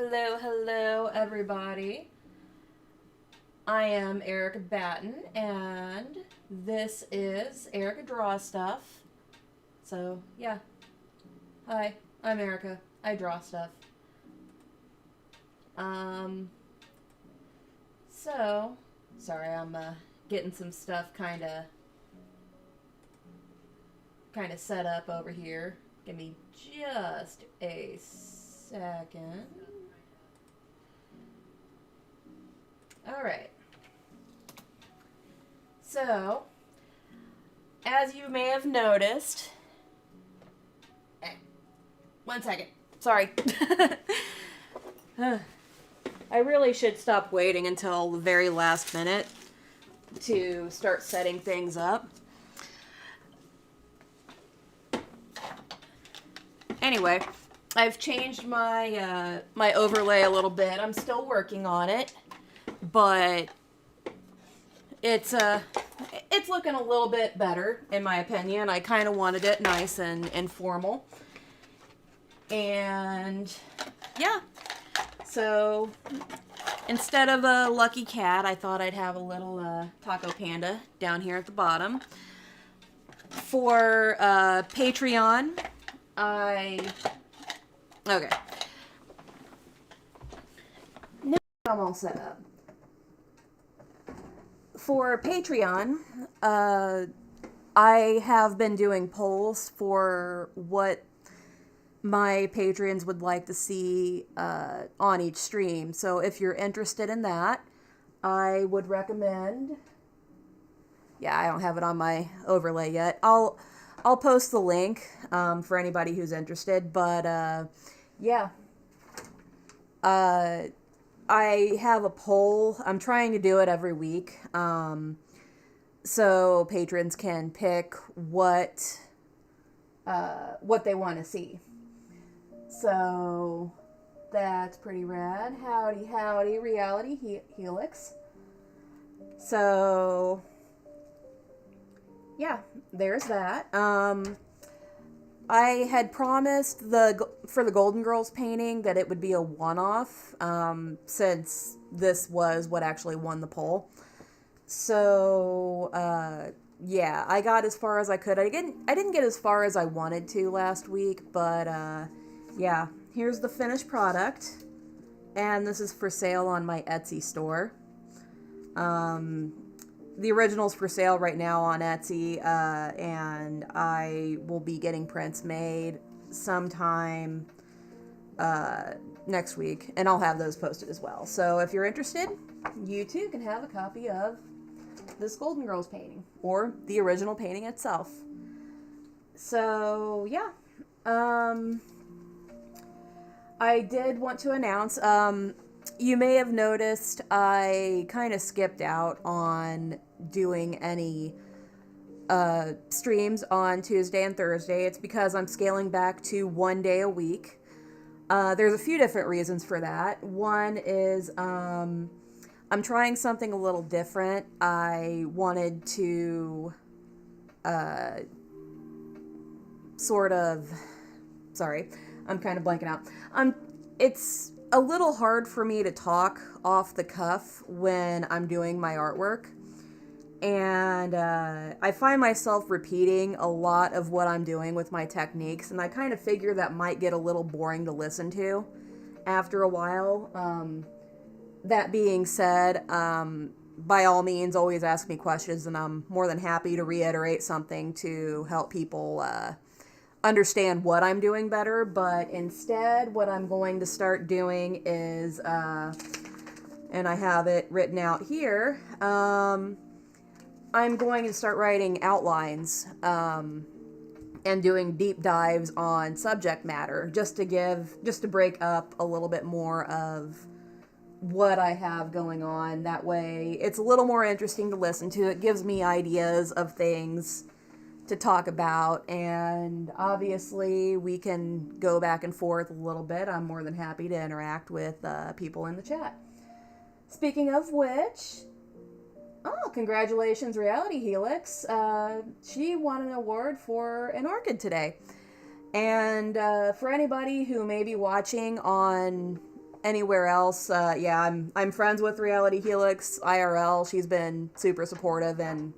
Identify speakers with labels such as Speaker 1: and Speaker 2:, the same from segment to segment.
Speaker 1: Hello, everybody. I am Erica Batten, and this is Erica Draw Stuff. So, yeah. Hi, I'm Erica. I draw stuff. Um, so, sorry, I'm getting some stuff kind of set up over here. Give me just a second. All right. So, as you may have noticed, one second. Sorry. I really should stop waiting until the very last minute to start setting things up. Anyway, I've changed my overlay a little bit. I'm still working on it, but it's looking a little bit better in my opinion. I kind of wanted it nice and informal. And yeah. So instead of a lucky cat, I thought I'd have a little taco panda down here at the bottom. For Patreon, okay. Now I'm all set up. For Patreon, I have been doing polls for what my patrons would like to see on each stream. So if you're interested in that, I would recommend... Yeah, I don't have it on my overlay yet. I'll post the link for anybody who's interested. But yeah, I have a poll. I'm trying to do it every week, so patrons can pick what they want to see. So that's pretty rad. Howdy, reality Helix. So yeah, there's that. I had promised for the Golden Girls painting that it would be a one-off, since this was what actually won the poll. So yeah, I got as far as I could. I didn't get as far as I wanted to last week, but yeah, here's the finished product, and this is for sale on my Etsy store. The original's for sale right now on Etsy, and I will be getting prints made sometime next week, and I'll have those posted as well. So if you're interested, you too can have a copy of this Golden Girls painting, or the original painting itself. So yeah, I did want to announce, you may have noticed I kind of skipped out on doing any streams on Tuesday and Thursday. It's because I'm scaling back to 1 day a week. There's a few different reasons for that. One is I'm trying something a little different. I wanted to sorry, I'm kind of blanking out. It's a little hard for me to talk off the cuff when I'm doing my artwork. And I find myself repeating a lot of what I'm doing with my techniques, and I kind of figure that might get a little boring to listen to after a while. That being said, by all means, always ask me questions, and I'm more than happy to reiterate something to help people understand what I'm doing better. But instead, what I'm going to start doing is, and I have it written out here, I'm going to start writing outlines and doing deep dives on subject matter, just to break up a little bit more of what I have going on. That way it's a little more interesting to listen to. It gives me ideas of things to talk about, and obviously we can go back and forth a little bit. I'm more than happy to interact with people in the chat. Speaking of which, congratulations, Reality Helix. She won an award for an orchid today. And for anybody who may be watching on anywhere else, yeah, I'm friends with Reality Helix IRL. She's been super supportive and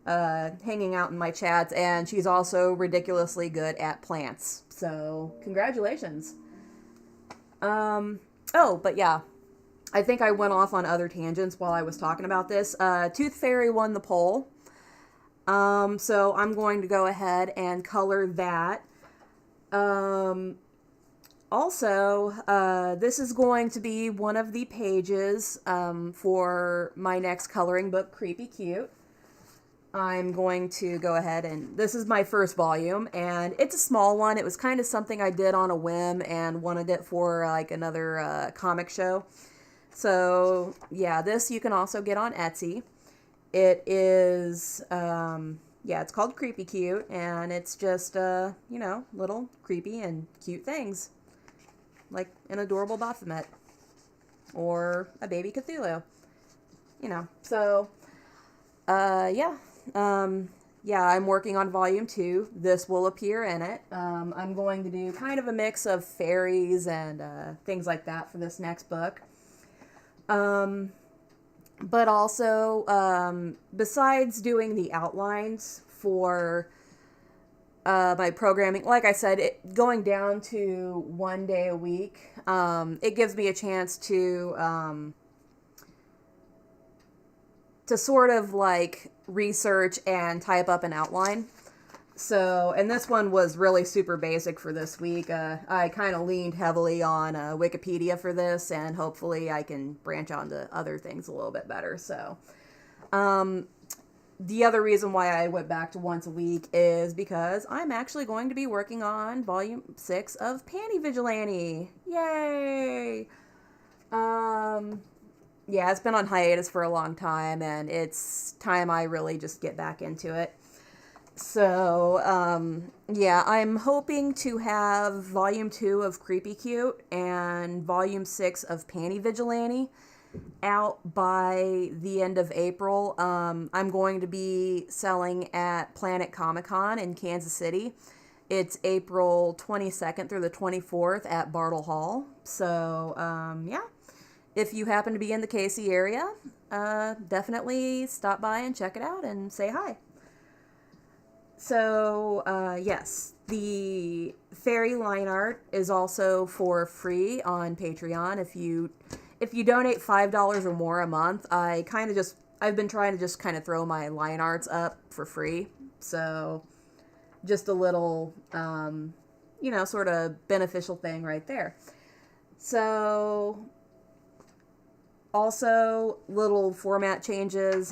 Speaker 1: hanging out in my chats, and she's also ridiculously good at plants. So congratulations. Oh, but yeah, I think I went off on other tangents while I was talking about this. Tooth Fairy won the poll. So I'm going to go ahead and color that. Also, this is going to be one of the pages for my next coloring book, Creepy Cute. I'm going to go ahead and this is my first volume, and it's a small one. It was kind of something I did on a whim and wanted it for like another comic show. So yeah, this you can also get on Etsy. It is, yeah, it's called Creepy Cute, and it's just, little creepy and cute things. Like an adorable Baphomet. Or a baby Cthulhu. So, yeah. Yeah, I'm working on volume 2. This will appear in it. I'm going to do kind of a mix of fairies and things like that for this next book. But also, besides doing the outlines for my programming, like I said, going down to 1 day a week, it gives me a chance to sort of like research and type up an outline. So, and this one was really super basic for this week. I kind of leaned heavily on Wikipedia for this, and hopefully I can branch on to other things a little bit better. So, the other reason why I went back to once a week is because I'm actually going to be working on volume 6 of Panty Vigilante. Yay! Yeah, it's been on hiatus for a long time, and it's time I really just get back into it. So, yeah, I'm hoping to have volume 2 of Creepy Cute and volume 6 of Panty Vigilante out by the end of April. I'm going to be selling at Planet Comic-Con in Kansas City. It's April 22nd through the 24th at Bartle Hall. So, yeah. If you happen to be in the KC area, definitely stop by and check it out and say hi. So, yes, the fairy line art is also for free on Patreon. If you donate $5 or more a month, I've been trying to just kind of throw my line arts up for free. So, just a little, sort of beneficial thing right there. So, also, little format changes.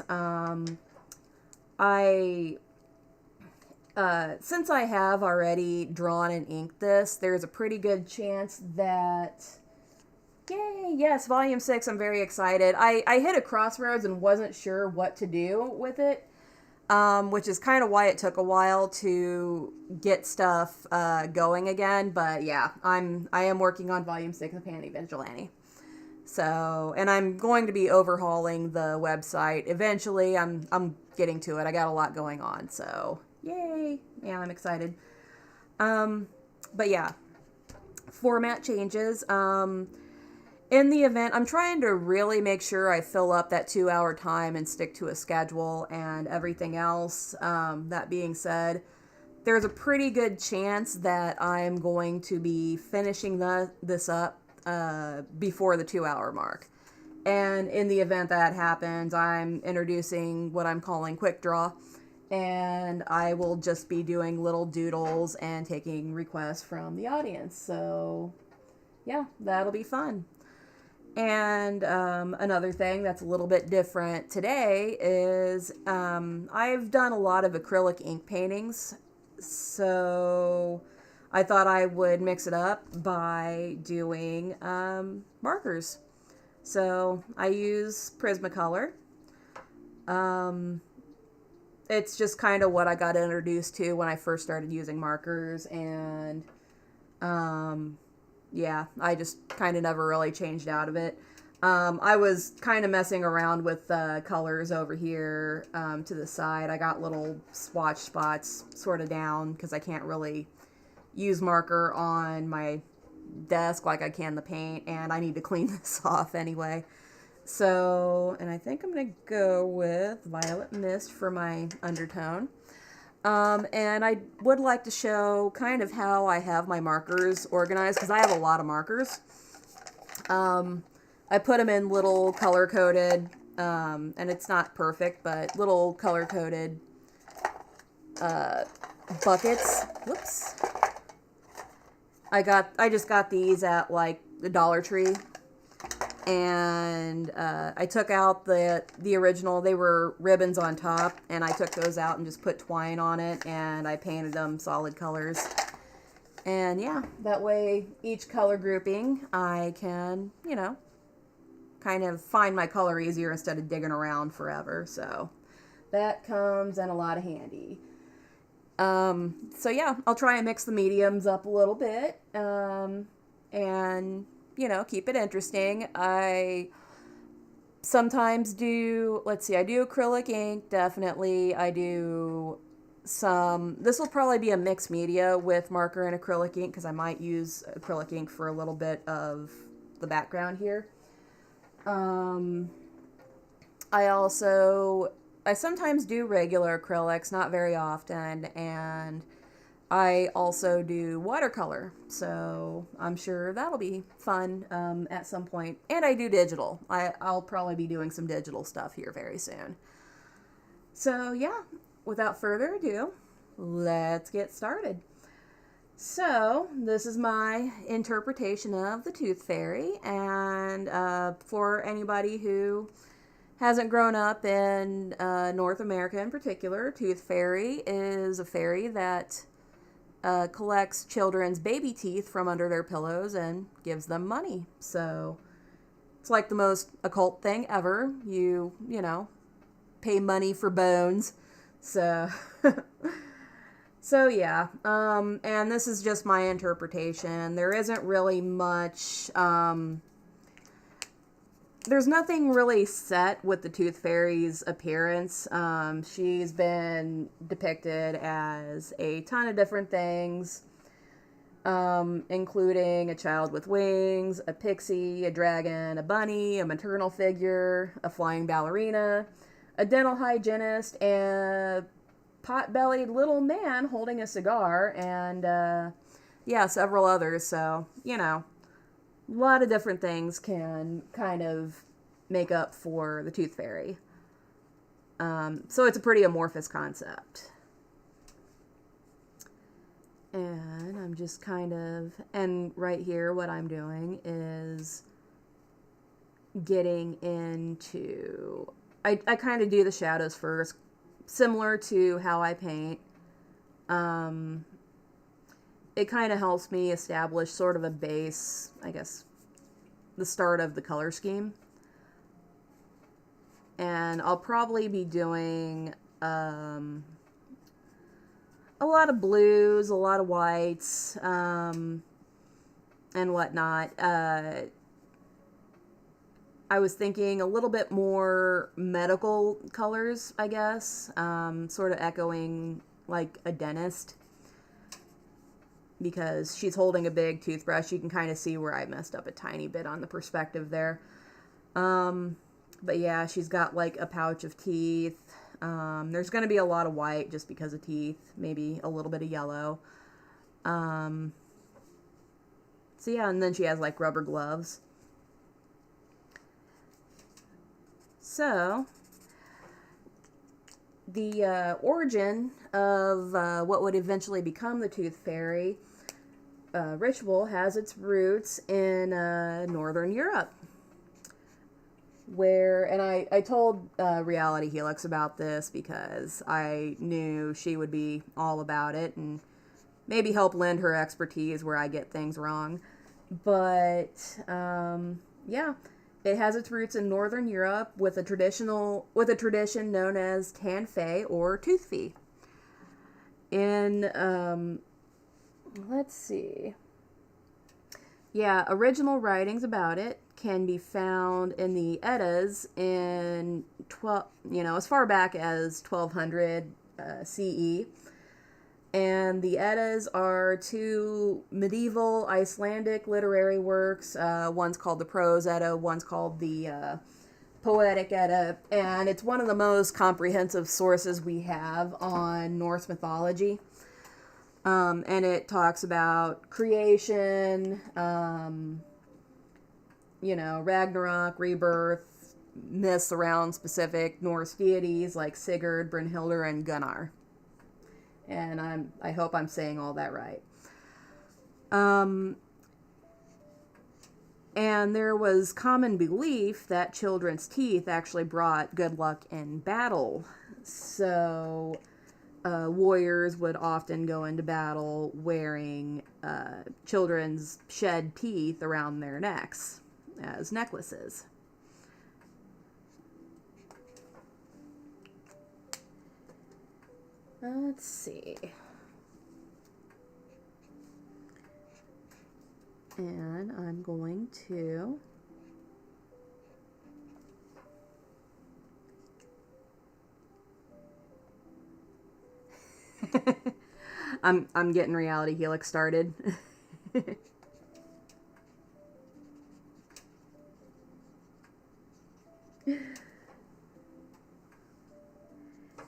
Speaker 1: Since I have already drawn and inked this, there's a pretty good chance that, yay, yes, volume 6, I'm very excited. I hit a crossroads and wasn't sure what to do with it, which is kind of why it took a while to get stuff going again. But yeah, I am working on volume 6 of Panty Vigilante. So, and I'm going to be overhauling the website eventually. I'm getting to it. I got a lot going on, so yay. Yeah, I'm excited. But yeah, format changes. In the event, I'm trying to really make sure I fill up that 2-hour time and stick to a schedule and everything else. That being said, there's a pretty good chance that I'm going to be finishing this up before the 2-hour mark. And in the event that happens, I'm introducing what I'm calling Quick Draw, and I will just be doing little doodles and taking requests from the audience. So yeah, that'll be fun. And another thing that's a little bit different today is I've done a lot of acrylic ink paintings, so I thought I would mix it up by doing markers. So I use Prismacolor. It's just kind of what I got introduced to when I first started using markers, and yeah, I just kind of never really changed out of it. I was kind of messing around with colors over here to the side. I got little swatch spots sort of down because I can't really use marker on my desk like I can the paint, and I need to clean this off anyway. So, and I think I'm going to go with Violet Mist for my undertone. And I would like to show kind of how I have my markers organized, because I have a lot of markers. I put them in little color-coded, and it's not perfect, but little color-coded buckets. Whoops. I just got these at like the Dollar Tree, and I took out the original. They were ribbons on top, and I took those out and just put twine on it, and I painted them solid colors. And yeah, that way each color grouping I can, you know, kind of find my color easier instead of digging around forever. So that comes in a lot of handy. So yeah, I'll try and mix the mediums up a little bit, and, you know, keep it interesting. I sometimes do, I do acrylic ink, definitely. I do this will probably be a mixed media with marker and acrylic ink, because I might use acrylic ink for a little bit of the background here. I sometimes do regular acrylics, not very often, and I also do watercolor, so I'm sure that'll be fun at some point. And I do digital. I'll probably be doing some digital stuff here very soon. So yeah, without further ado, let's get started. So this is my interpretation of the Tooth Fairy, and for anybody who hasn't grown up in North America in particular, Tooth Fairy is a fairy that collects children's baby teeth from under their pillows and gives them money. So it's like the most occult thing ever. You know, pay money for bones. So, so yeah. And this is just my interpretation. There isn't really much, there's nothing really set with the Tooth Fairy's appearance. She's been depicted as a ton of different things, including a child with wings, a pixie, a dragon, a bunny, a maternal figure, a flying ballerina, a dental hygienist, and a pot-bellied little man holding a cigar, and yeah, several others. So, you know, a lot of different things can kind of make up for the Tooth Fairy. So it's a pretty amorphous concept. And I'm just and right here what I'm doing is getting into, I kind of do the shadows first, similar to how I paint. It kind of helps me establish sort of a base, I guess, the start of the color scheme. And I'll probably be doing a lot of blues, a lot of whites, and whatnot. I was thinking a little bit more medical colors, I guess, sort of echoing like a dentist, because she's holding a big toothbrush. You can kind of see where I messed up a tiny bit on the perspective there. But yeah, she's got like a pouch of teeth. There's going to be a lot of white just because of teeth, maybe a little bit of yellow. So yeah, and then she has like rubber gloves. So the origin of what would eventually become the Tooth Fairy ritual has its roots in Northern Europe, where, and I told Reality Helix about this because I knew she would be all about it and maybe help lend her expertise where I get things wrong. But yeah, it has its roots in Northern Europe with a tradition known as Tanfei or Tooth Fee. In let's see. Yeah, original writings about it can be found in the Eddas in as far back as 1200 CE. And the Eddas are two medieval Icelandic literary works. One's called the Prose Edda, one's called the Poetic Edda, and it's one of the most comprehensive sources we have on Norse mythology. And it talks about creation, Ragnarok, rebirth, myths around specific Norse deities like Sigurd, Brynhildr, and Gunnar. And I hope I'm saying all that right. And there was common belief that children's teeth actually brought good luck in battle. So warriors would often go into battle wearing children's shed teeth around their necks as necklaces. Let's see. And I'm going to I'm getting Reality Helix started.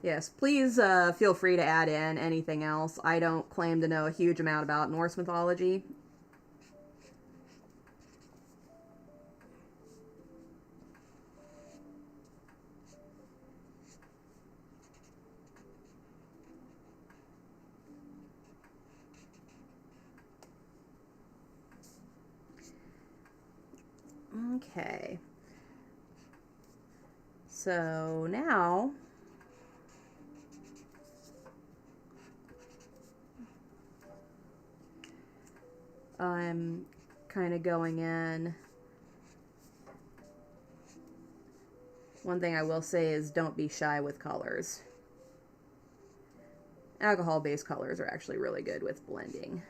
Speaker 1: Yes, please feel free to add in anything else. I don't claim to know a huge amount about Norse mythology. Okay. So now I'm kind of going in. One thing I will say is don't be shy with colors. Alcohol-based colors are actually really good with blending.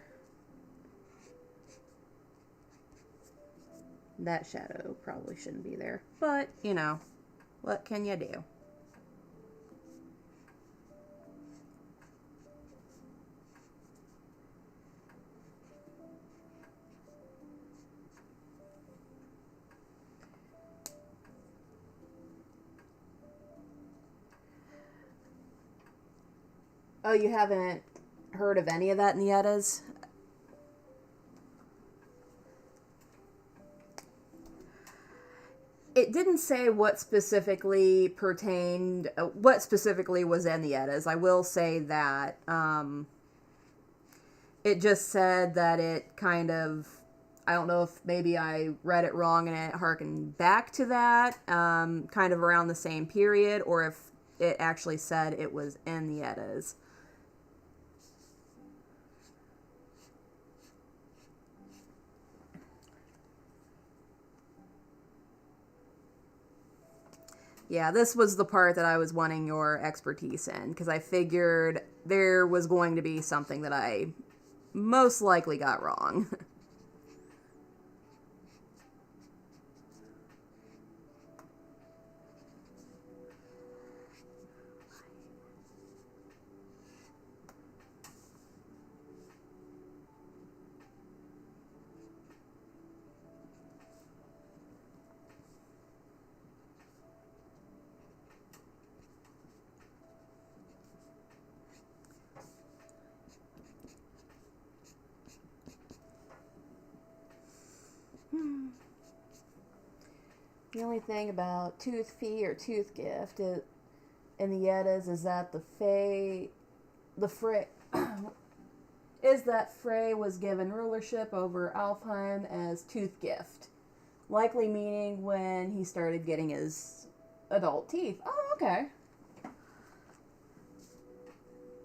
Speaker 1: That shadow probably shouldn't be there, but, what can you do? Oh, you haven't heard of any of that in the Eddas? It didn't say what specifically what specifically was in the Eddas. I will say that. It just said that it kind of, I don't know if maybe I read it wrong and it harkened back to that, kind of around the same period, or if it actually said it was in the Eddas. Yeah, this was the part that I was wanting your expertise in, because I figured there was going to be something that I most likely got wrong. The only thing about tooth fee or tooth gift in the Eddas is that is that Frey was given rulership over Alfheim as tooth gift, likely meaning when he started getting his adult teeth. Oh, okay.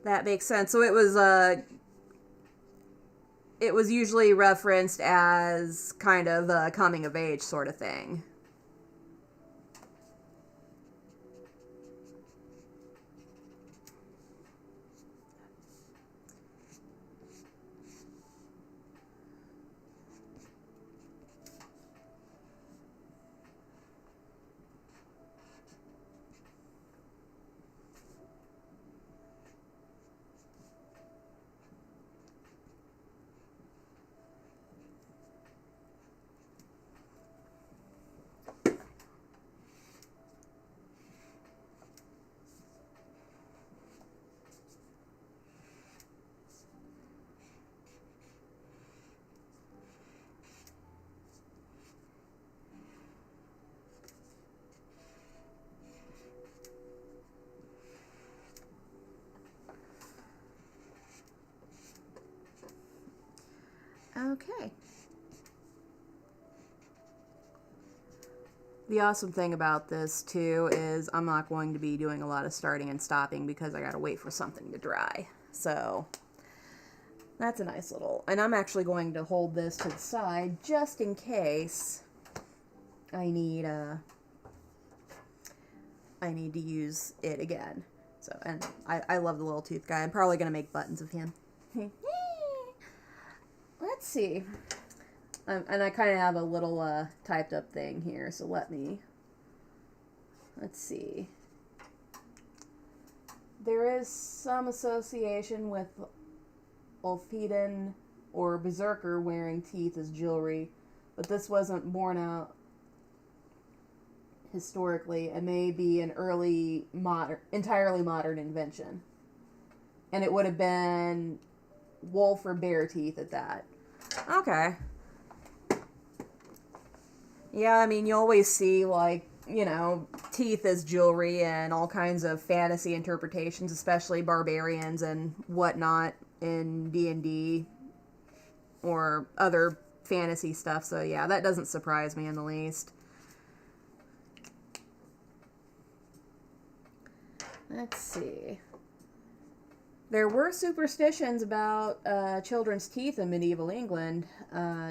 Speaker 1: That makes sense. So it was usually referenced as kind of a coming of age sort of thing. Okay. The awesome thing about this, too, is I'm not going to be doing a lot of starting and stopping because I gotta wait for something to dry. So, that's a nice little... And I'm actually going to hold this to the side just in case I need to use it again. So, and I love the little tooth guy. I'm probably gonna make buttons of him. Let's see. And I kind of have a little typed up thing here, so let's see. There is some association with Ulfheden or Berserker wearing teeth as jewelry, but this wasn't borne out historically. It may be an early, entirely modern invention. And it would have been wolf or bear teeth at that. Okay. Yeah, I mean, you always see, like, you know, teeth as jewelry and all kinds of fantasy interpretations, especially barbarians and whatnot in D&D or other fantasy stuff. So, yeah, that doesn't surprise me in the least. Let's see. There were superstitions about children's teeth in medieval England.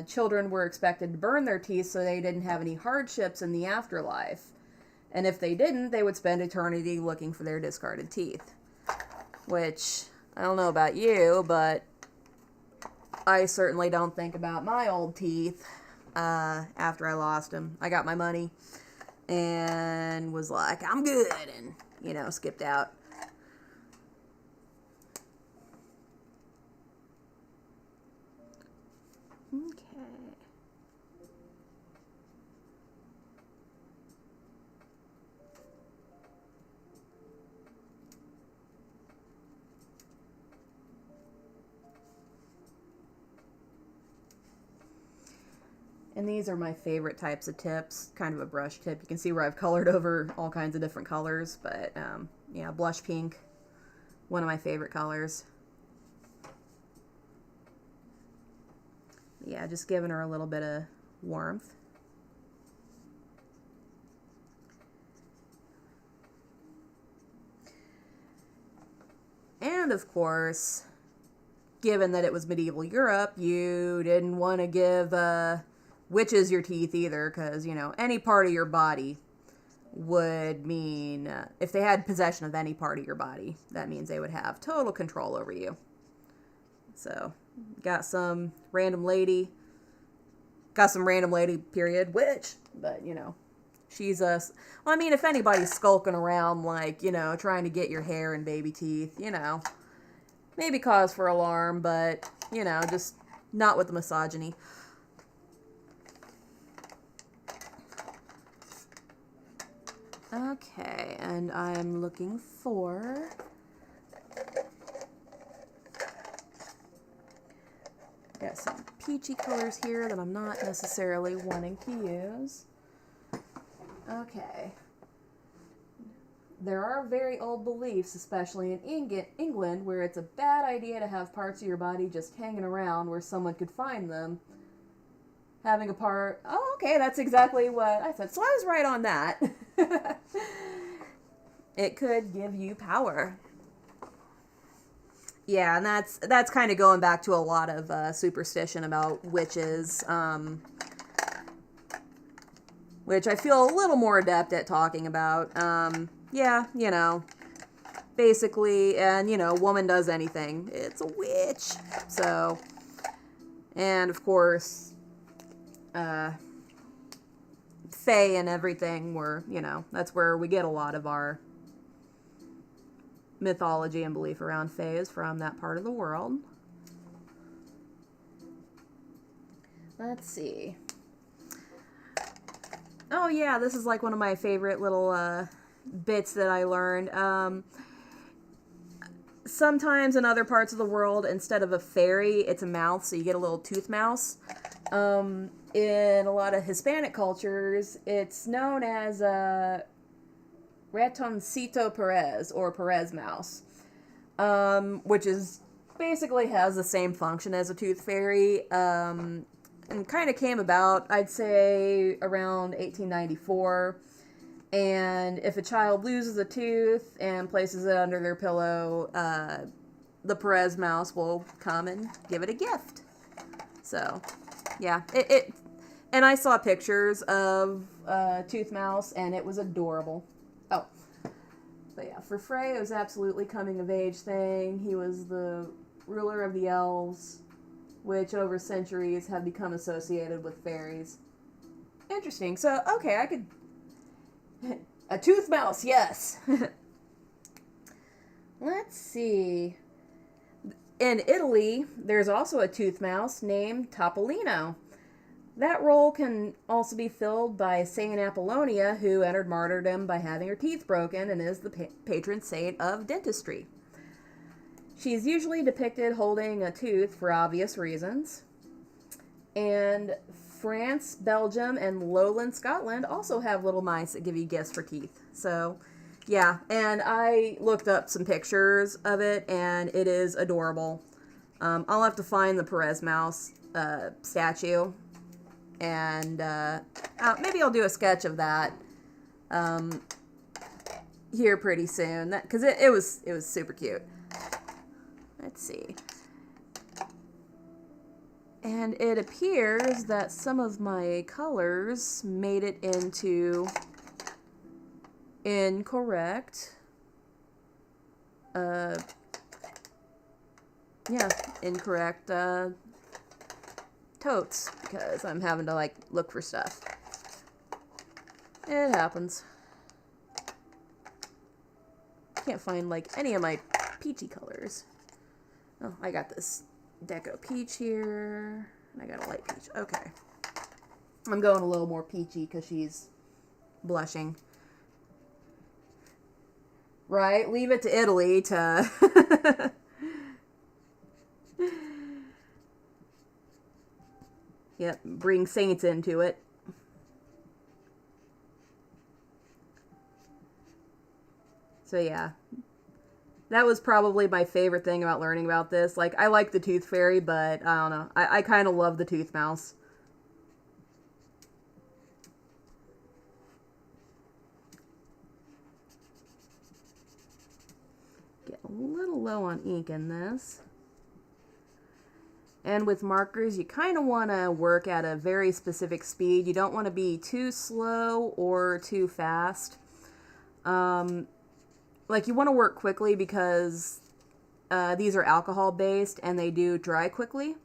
Speaker 1: Children were expected to burn their teeth so they didn't have any hardships in the afterlife. And if they didn't, they would spend eternity looking for their discarded teeth. Which, I don't know about you, but I certainly don't think about my old teeth after I lost them. I got my money and was like, I'm good, and, you know, skipped out. Okay. And these are my favorite types of tips, kind of a brush tip. You can see where I've colored over all kinds of different colors, but yeah, blush pink, one of my favorite colors. Yeah, just giving her a little bit of warmth. And of course, given that it was medieval Europe, you didn't want to give witches your teeth either, because, you know, any part of your body would mean, if they had possession of any part of your body, that means they would have total control over you. So, got some random lady, period, witch, but, you know, she's well, I mean, if anybody's skulking around, like, you know, trying to get your hair and baby teeth, you know, maybe cause for alarm, but, you know, just not with the misogyny. Okay, and I'm looking for... Got some peachy colors here that I'm not necessarily wanting to use. Okay. There are very old beliefs, especially in England, where it's a bad idea to have parts of your body just hanging around where someone could find them. Having a part... Oh, okay, that's exactly what I said. So I was right on that. It could give you power. Yeah, and that's kind of going back to a lot of superstition about witches, which I feel a little more adept at talking about. Yeah, you know, basically, and, you know, woman does anything, it's a witch. So, and of course, fae and everything were, you know, that's where we get a lot of our mythology and belief around fae is from that part of the world. Let's see. Oh yeah, this is like one of my favorite little bits that I learned. Sometimes in other parts of the world, instead of a fairy, it's a mouth, so you get a little tooth mouse. In a lot of Hispanic cultures, it's known as Ratoncito Perez, or Perez mouse, which is basically has the same function as a tooth fairy, and kind of came about, I'd say, around 1894. And if a child loses a tooth and places it under their pillow, the Perez mouse will come and give it a gift. So, yeah, and I saw pictures of Tooth Mouse, and it was adorable. Oh, but yeah, for Frey, it was absolutely coming of age thing. He was the ruler of the elves, which over centuries have become associated with fairies. Interesting. So, okay, I could... A tooth mouse, yes. Let's see. In Italy, there's also a tooth mouse named Topolino. That role can also be filled by Saint Apollonia, who entered martyrdom by having her teeth broken and is the patron saint of dentistry. She's usually depicted holding a tooth for obvious reasons. And France, Belgium, and lowland Scotland also have little mice that give you gifts for teeth. So, yeah. And I looked up some pictures of it, and it is adorable. I'll have to find the Perez mouse statue. And maybe I'll do a sketch of that here pretty soon. Because it was super cute. Let's see. And it appears that some of my colors made it into incorrect, incorrect totes, because I'm having to, like, look for stuff. It happens. Can't find, like, any of my peachy colors. Oh, I got this Deco Peach here. And I got a light peach. Okay. I'm going a little more peachy because she's blushing. Right? Leave it to Italy to... Yep, bring saints into it. So yeah. That was probably my favorite thing about learning about this. Like, I like the Tooth Fairy, but I don't know. I kind of love the Tooth Mouse. Get a little low on ink in this. And with markers, you kind of want to work at a very specific speed. You don't want to be too slow or too fast. Like, you want to work quickly because these are alcohol-based and they do dry quickly.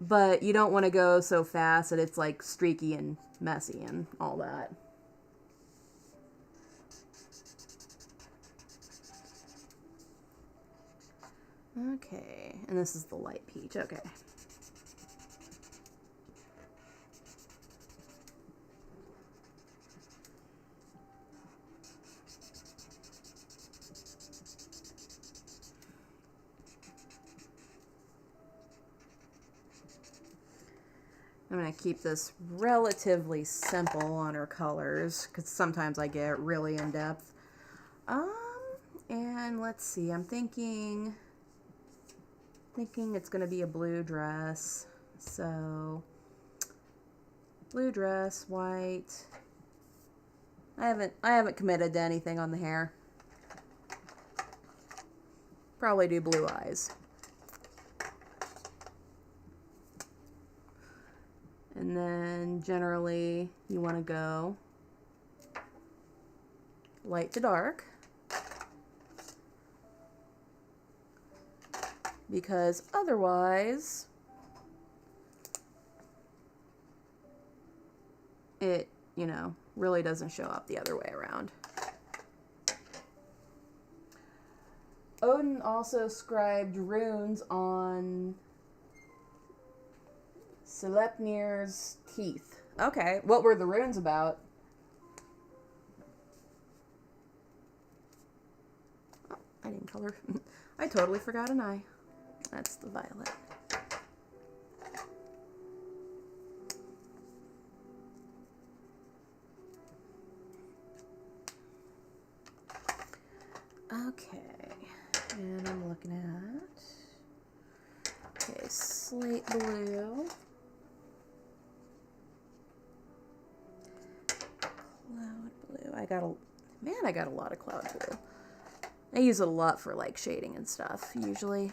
Speaker 1: But you don't want to go so fast that it's, like, streaky and messy and all that. Okay, and this is the light peach. Okay. I'm going to keep this relatively simple on her colors, because sometimes I get really in-depth. And let's see, I'm thinking it's going to be a blue dress. So, blue dress, white. I haven't committed to anything on the hair. Probably do blue eyes. And then generally you want to go light to dark, because otherwise it, you know, really doesn't show up the other way around. Odin also scribed runes on Sleipnir's teeth. Okay, what were the runes about? Oh, I didn't color. I totally forgot an eye. That's the violet. Okay, and I'm looking at slate blue. Cloud blue. I got a lot of cloud blue. I use it a lot for like shading and stuff, usually.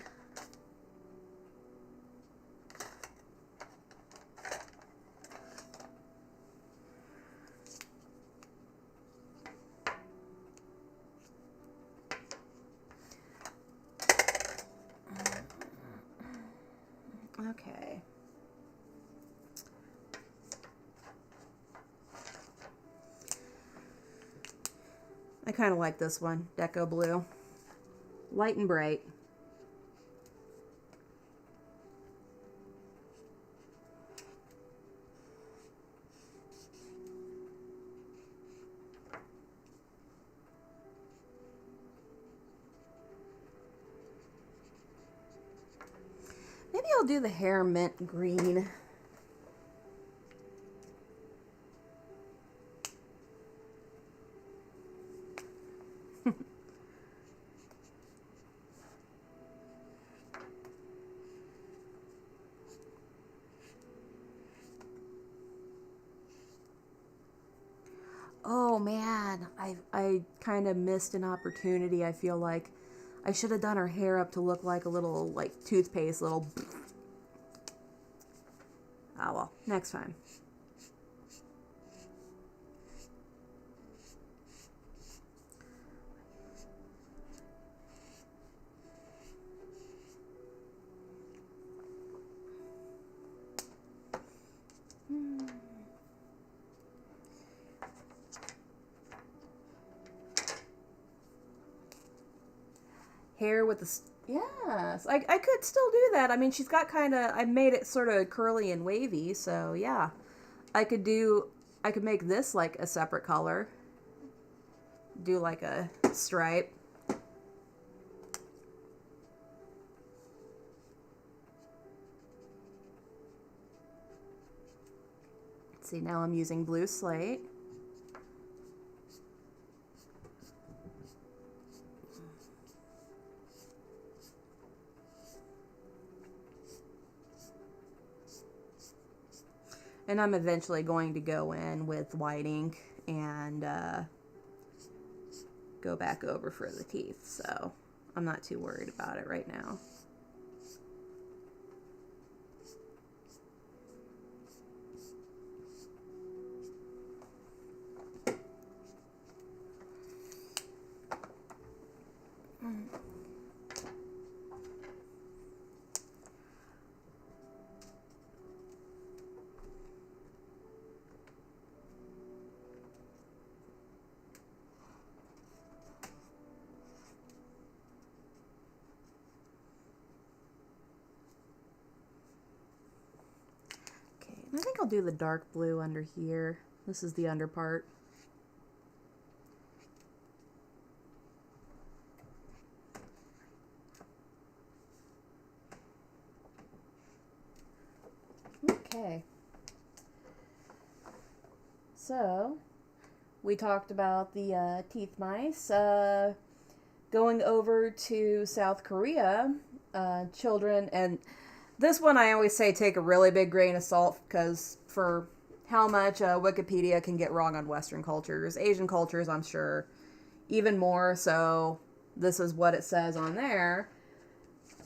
Speaker 1: Okay. I kind of like this one, Deco Blue. Light and bright. Maybe I'll do the hair mint green. Oh man, I kind of missed an opportunity. I feel like I should have done her hair up to look like a little like toothpaste, little. Oh well, next time. Hair with the... Yes, I could still do that. I mean, she's got kind of... I made it sort of curly and wavy, so yeah. I could make this like a separate color. Do like a stripe. See, now I'm using blue slate. And I'm eventually going to go in with white ink and go back over for the teeth. So I'm not too worried about it right now. I think I'll do the dark blue under here. This is the under part. Okay. So, we talked about the teeth mice. Going over to South Korea, children, and this one I always say take a really big grain of salt because for how much Wikipedia can get wrong on Western cultures. Asian cultures, I'm sure, even more. So this is what it says on there.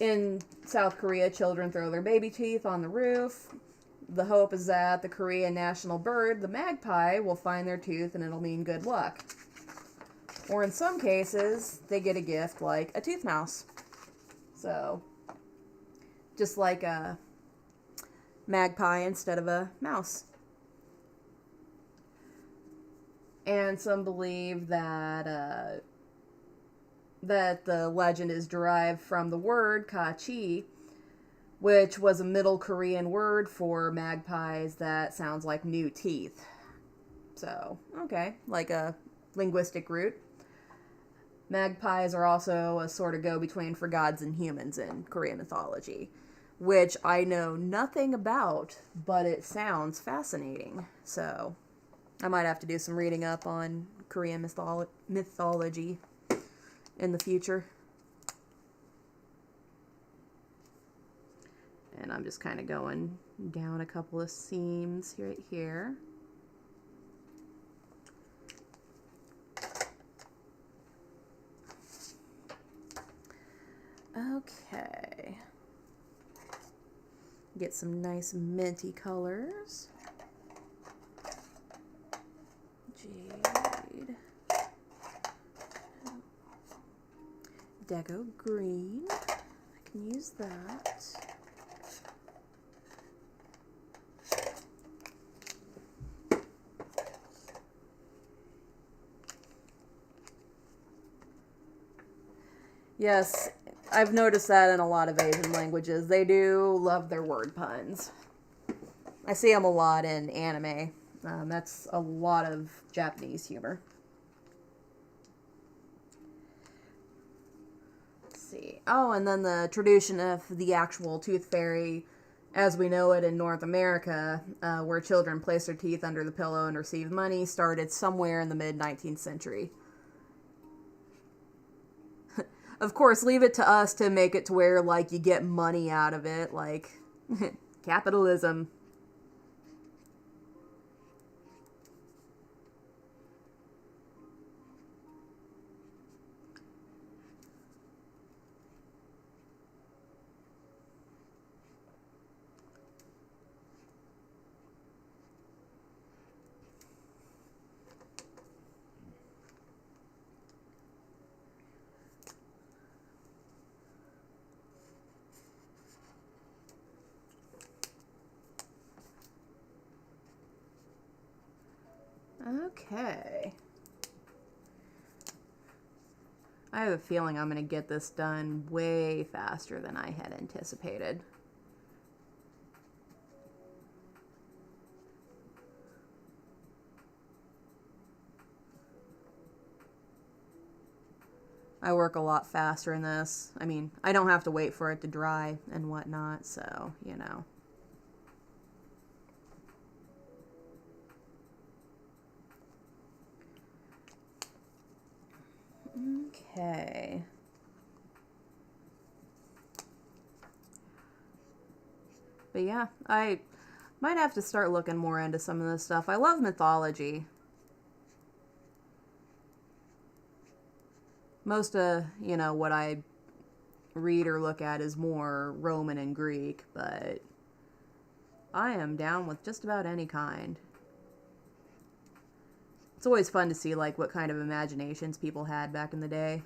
Speaker 1: In South Korea, children throw their baby teeth on the roof. The hope is that the Korean national bird, the magpie, will find their tooth and it'll mean good luck. Or in some cases, they get a gift like a tooth mouse. So... just like a magpie instead of a mouse. And some believe that that the legend is derived from the word kachi, which was a Middle Korean word for magpies that sounds like new teeth. So, okay, like a linguistic root. Magpies are also a sort of go-between for gods and humans in Korean mythology, which I know nothing about, but it sounds fascinating. So I might have to do some reading up on Korean mythology in the future. And I'm just kind of going down a couple of seams right here. Okay. Get some nice minty colors. Jade. Deco green. I can use that. Yes, I've noticed that in a lot of Asian languages. They do love their word puns. I see them a lot in anime. That's a lot of Japanese humor. Let's see. Oh, and then the tradition of the actual tooth fairy, as we know it in North America, where children place their teeth under the pillow and receive money, started somewhere in the mid-19th century. Of course, leave it to us to make it to where, like, you get money out of it, like, capitalism. Okay. I have a feeling I'm going to get this done way faster than I had anticipated. I work a lot faster in this. I mean, I don't have to wait for it to dry and whatnot, so, you know. Okay. But yeah, I might have to start looking more into some of this stuff. I love mythology. Most of, you know, what I read or look at is more Roman and Greek, but I am down with just about any kind. It's always fun to see, like, what kind of imaginations people had back in the day.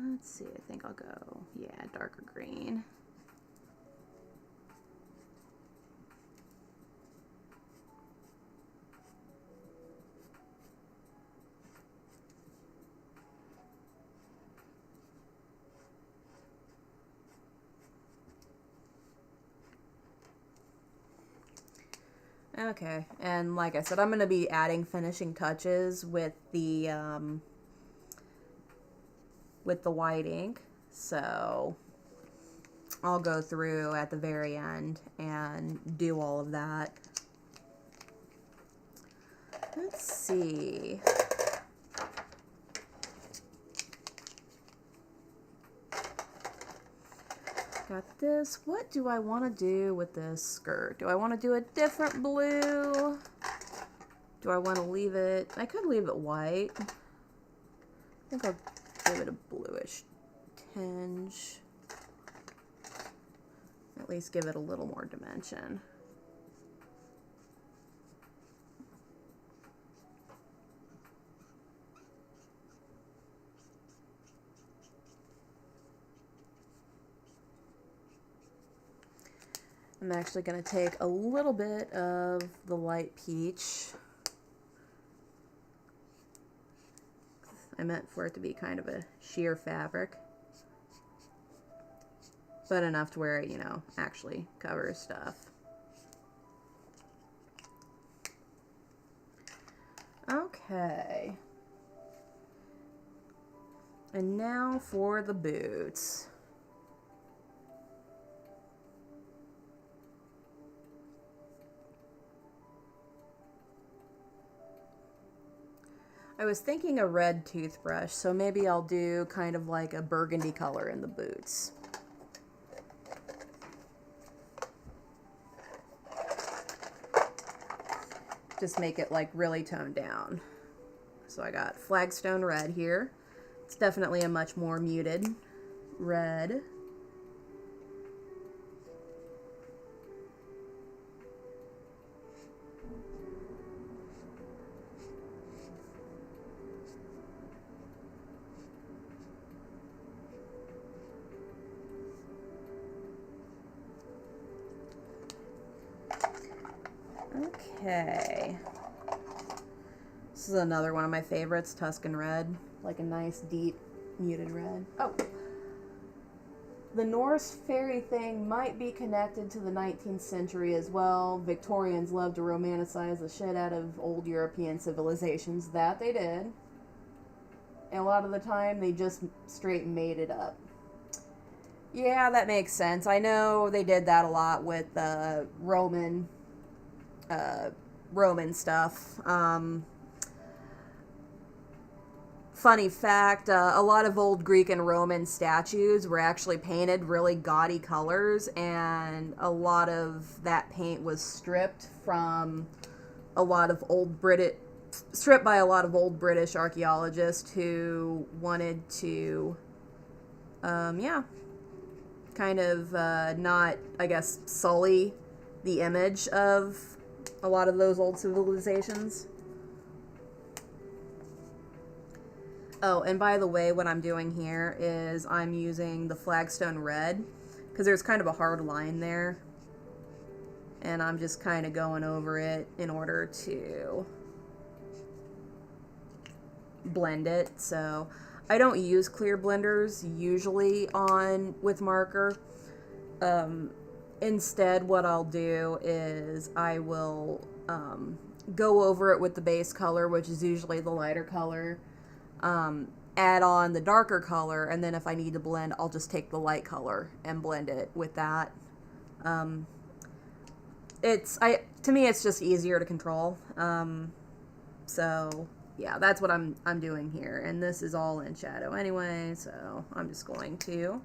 Speaker 1: Let's see, I think I'll go, yeah, darker green. Okay, and like I said, I'm going to be adding finishing touches with the white ink, so I'll go through at the very end and do all of that. Let's see. Got this. What do I want to do with this skirt? Do I want to do a different blue? Do I want to leave it? I could leave it white. I think I'll give it a bluish tinge. At least give it a little more dimension. I'm actually going to take a little bit of the light peach. I meant for it to be kind of a sheer fabric, but enough to where it, you know, actually covers stuff. Okay. And now for the boots. I was thinking a red toothbrush, so maybe I'll do kind of like a burgundy color in the boots. Just make it like really toned down. So I got Flagstone Red here. It's definitely a much more muted red. Okay. This is another one of my favorites, Tuscan Red. Like a nice, deep, muted red. Oh! The Norse fairy thing might be connected to the 19th century as well. Victorians love to romanticize the shit out of old European civilizations. That they did. And a lot of the time, they just straight made it up. Yeah, that makes sense. I know they did that a lot with Roman stuff. Funny fact, a lot of old Greek and Roman statues were actually painted really gaudy colors, and a lot of that paint was stripped by a lot of old British archaeologists who wanted to, kind of not, I guess, sully the image of a lot of those old civilizations. Oh, and by the way, what I'm doing here is I'm using the Flagstone Red, because there's kind of a hard line there. And I'm just kind of going over it in order to blend it. So I don't use clear blenders usually with marker. Instead, what I'll do is I will go over it with the base color, which is usually the lighter color. Add on the darker color, and then if I need to blend, I'll just take the light color and blend it with that. To me, it's just easier to control. So yeah, that's what I'm doing here, and this is all in shadow anyway, so I'm just going to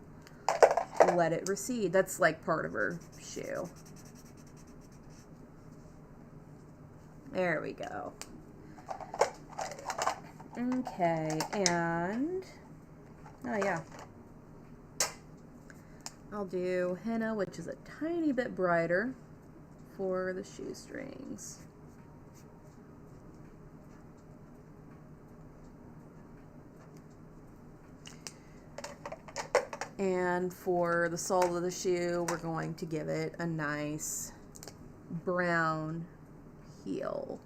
Speaker 1: let it recede. That's like part of her shoe. There we go. Okay, and oh yeah, I'll do henna, which is a tiny bit brighter for the shoestrings. And for the sole of the shoe, we're going to give it a nice brown heel.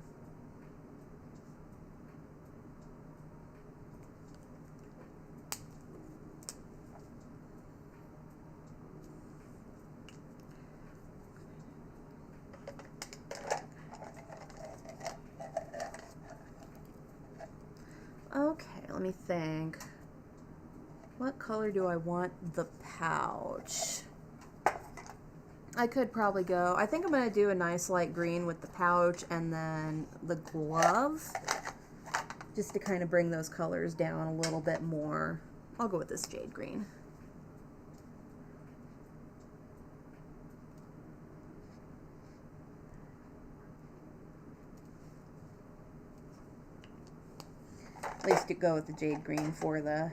Speaker 1: Okay, let me think. What color do I want the pouch? I could probably go, I think I'm going to do a nice light green with the pouch and then the glove, just to kind of bring those colors down a little bit more. I'll go with this jade green. At least to go with the jade green for the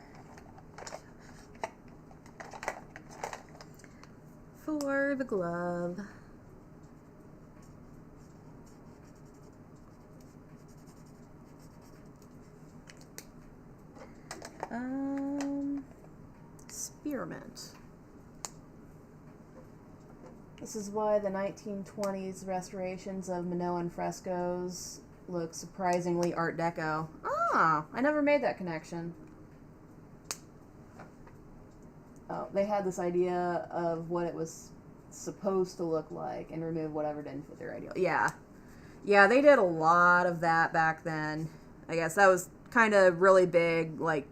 Speaker 1: glove. Spearmint. This is why the 1920s restorations of Minoan frescoes look surprisingly Art Deco. Ah, I never made that connection. Oh, they had this idea of what it was supposed to look like and remove whatever didn't fit their ideal. Yeah. Yeah, they did a lot of that back then. I guess that was kind of really big, like,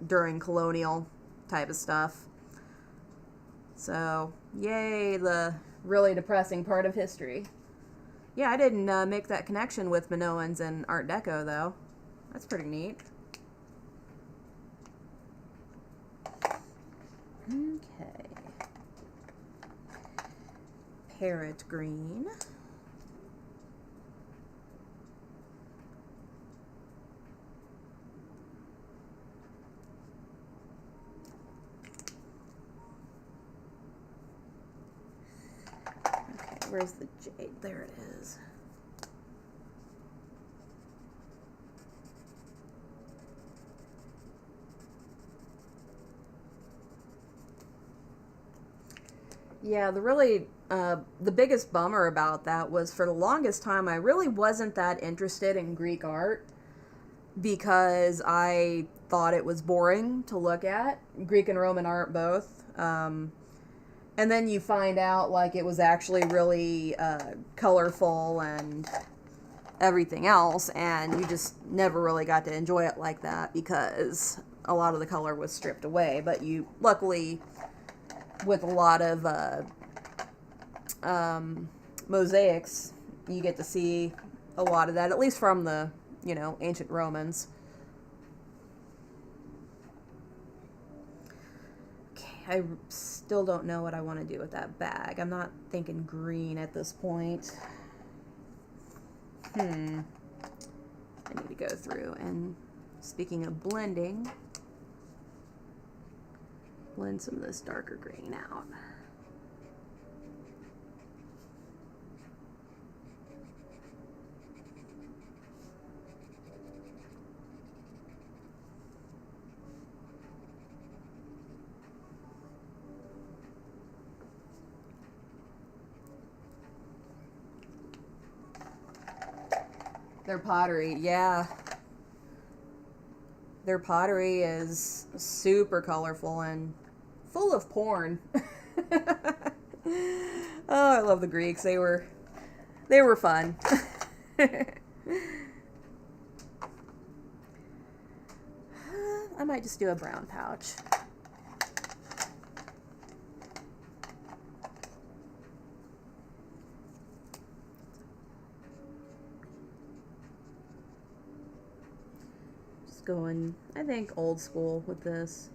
Speaker 1: during colonial type of stuff. So, yay, the really depressing part of history. Yeah, I didn't make that connection with Minoans and Art Deco, though. That's pretty neat. Okay. Parrot green. Okay, where's the jade? There it is. Yeah, the biggest bummer about that was for the longest time I really wasn't that interested in Greek art because I thought it was boring to look at. Greek and Roman art both. And then you find out like it was actually really colorful and everything else, and you just never really got to enjoy it like that because a lot of the color was stripped away. But you luckily, with a lot of mosaics, you get to see a lot of that, at least from the, ancient Romans. Okay, I still don't know what I want to do with that bag. I'm not thinking green at this point. I need to go through, and speaking of blending, blend some of this darker green out. Their pottery, yeah. Their pottery is super colorful and full of porn. Oh, I love the Greeks. They were fun. I might just do a brown pouch. Just going, I think, old school with this.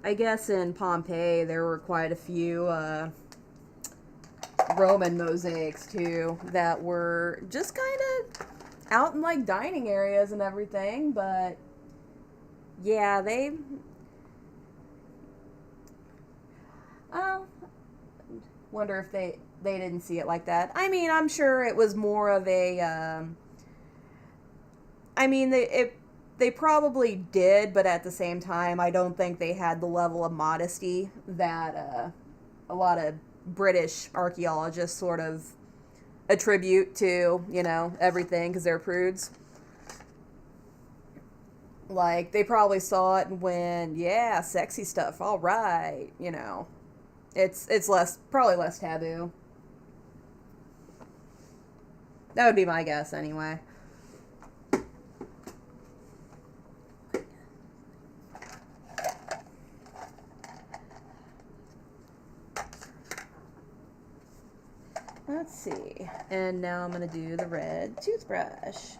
Speaker 1: I guess in Pompeii there were quite a few Roman mosaics too that were just kind of out in like dining areas and everything, but yeah, they wonder if they didn't see it like that. I mean, I'm sure it was more of a I mean, they probably did, but at the same time, I don't think they had the level of modesty that a lot of British archaeologists sort of attribute to, everything, because they're prudes. Like, they probably saw it and went, yeah, sexy stuff, all right, It's probably less taboo. That would be my guess, anyway. Let's see. And now I'm going to do the red toothbrush.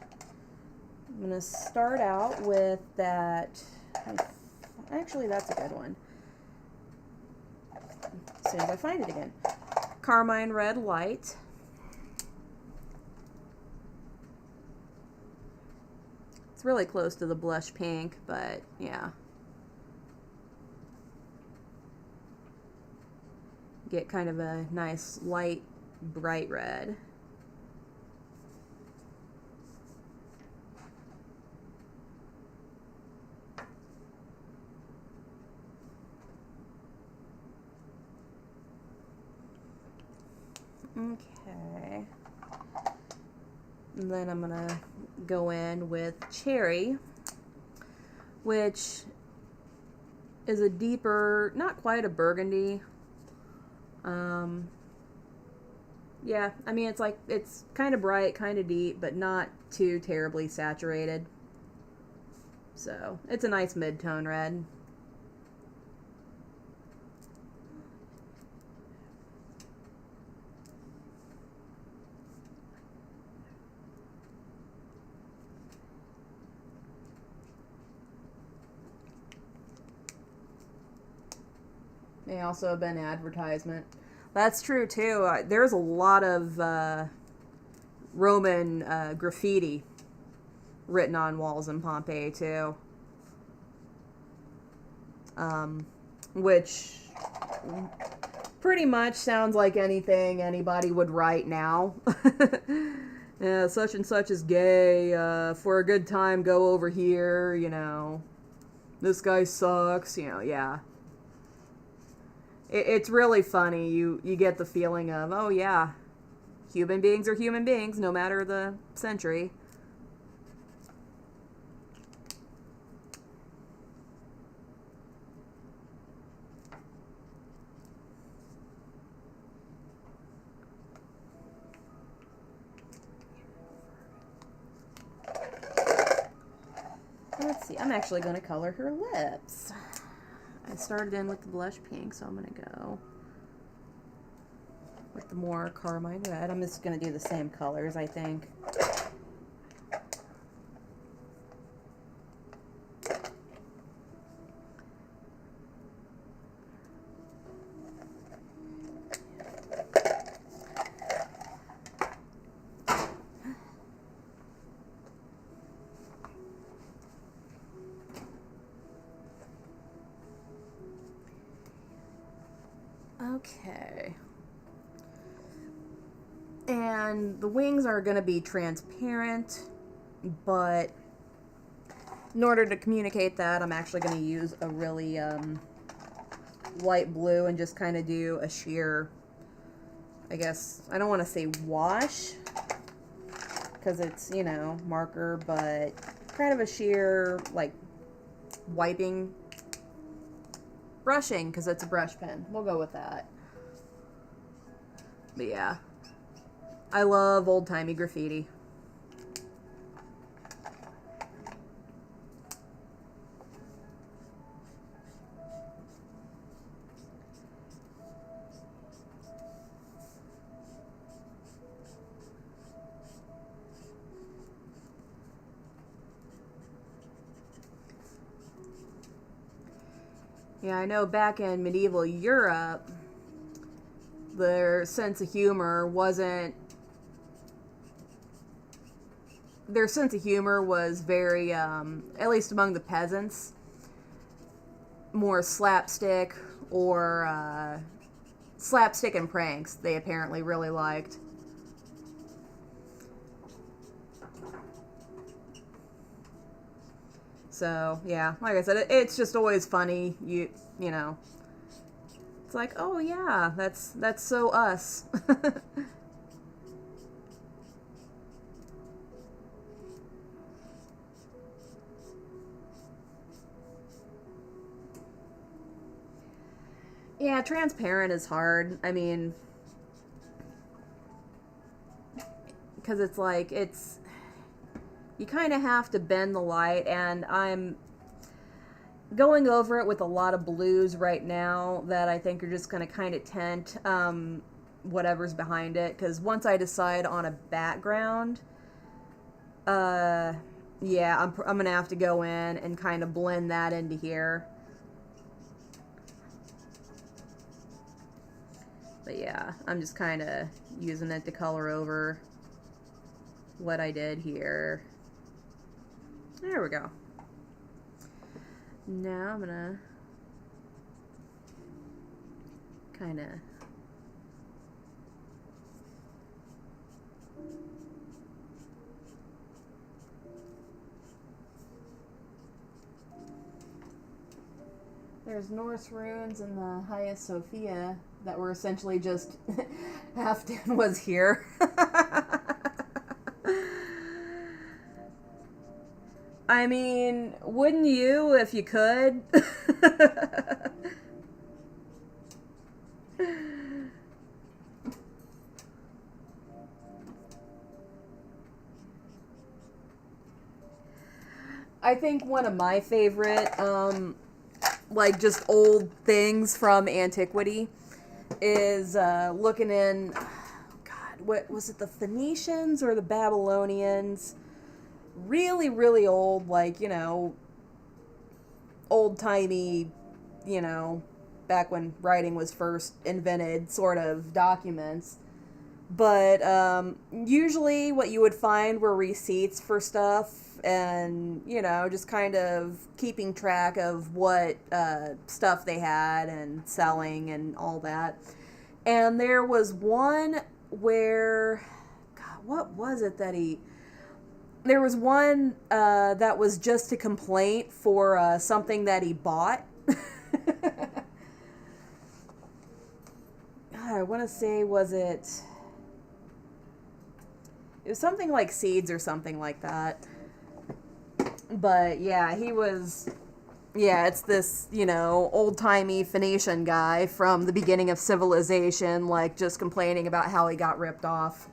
Speaker 1: I'm going to start out with that. Actually, that's a good one. As soon as I find it again. Carmine Red Light. It's really close to the blush pink, but yeah. Get kind of a nice light bright red. Okay. And then I'm gonna go in with cherry, which is a deeper, not quite a burgundy. Yeah, I mean, it's kind of bright, kind of deep, but not too terribly saturated. So, it's a nice mid-tone red. May also have been advertisement. That's true, too. There's a lot of Roman graffiti written on walls in Pompeii, too. Which pretty much sounds like anything anybody would write now. Yeah, such and such is gay. For a good time, go over here, you know. This guy sucks, you know, yeah. It's really funny. You get the feeling of, oh yeah, human beings are human beings, no matter the century. Let's see, I'm actually going to color her lips. I started in with the blush pink, so I'm going to go with the more carmine red. I'm just going to do the same colors, I think. Okay. And the wings are going to be transparent, but in order to communicate that, I'm actually going to use a really light blue and just kind of do a sheer, I guess, I don't want to say wash, because it's, you know, marker, but kind of a sheer, like, wiping, brushing, because it's a brush pen. We'll go with that. But yeah, I love old-timey graffiti. Yeah, I know back in medieval Europe, their sense of humor wasn't... Their sense of humor was very, at least among the peasants, more slapstick or slapstick and pranks they apparently really liked. So, yeah, like I said, it's just always funny, you know. It's like, oh yeah, that's so us. Yeah, transparent is hard. I mean, because it's like, you kind of have to bend the light, and I'm going over it with a lot of blues right now that I think are just going to kind of tint whatever's behind it, because once I decide on a background, yeah, I'm going to have to go in and kind of blend that into here. But yeah, I'm just kind of using it to color over what I did here. There we go. Now I'm gonna kind of there's Norse runes in the highest Sophia that were essentially just Halfdan was here. I mean, wouldn't you if you could? I think one of my favorite, like, just old things from antiquity is looking in, God, what was it, the Phoenicians or the Babylonians? Really, really old, like, you know, old-timey, you know, back when writing was first invented, sort of documents. But usually what you would find were receipts for stuff and, you know, just kind of keeping track of what stuff they had and selling and all that. And there was one where, God, what was it that there was one that was just a complaint for something that he bought. I want to say, was it... It was something like seeds or something like that. But, yeah, he was... Yeah, it's this, you know, old-timey Phoenician guy from the beginning of civilization, like, just complaining about how he got ripped off.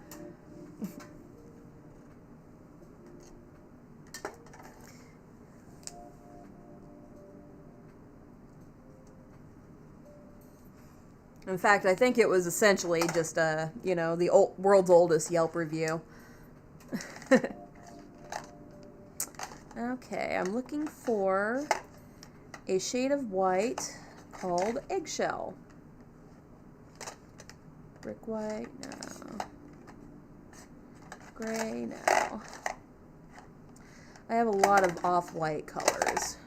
Speaker 1: In fact, I think it was essentially just you know, the world's oldest Yelp review. Okay, I'm looking for a shade of white called Eggshell. Brick white, no. Gray, no. I have a lot of off-white colors.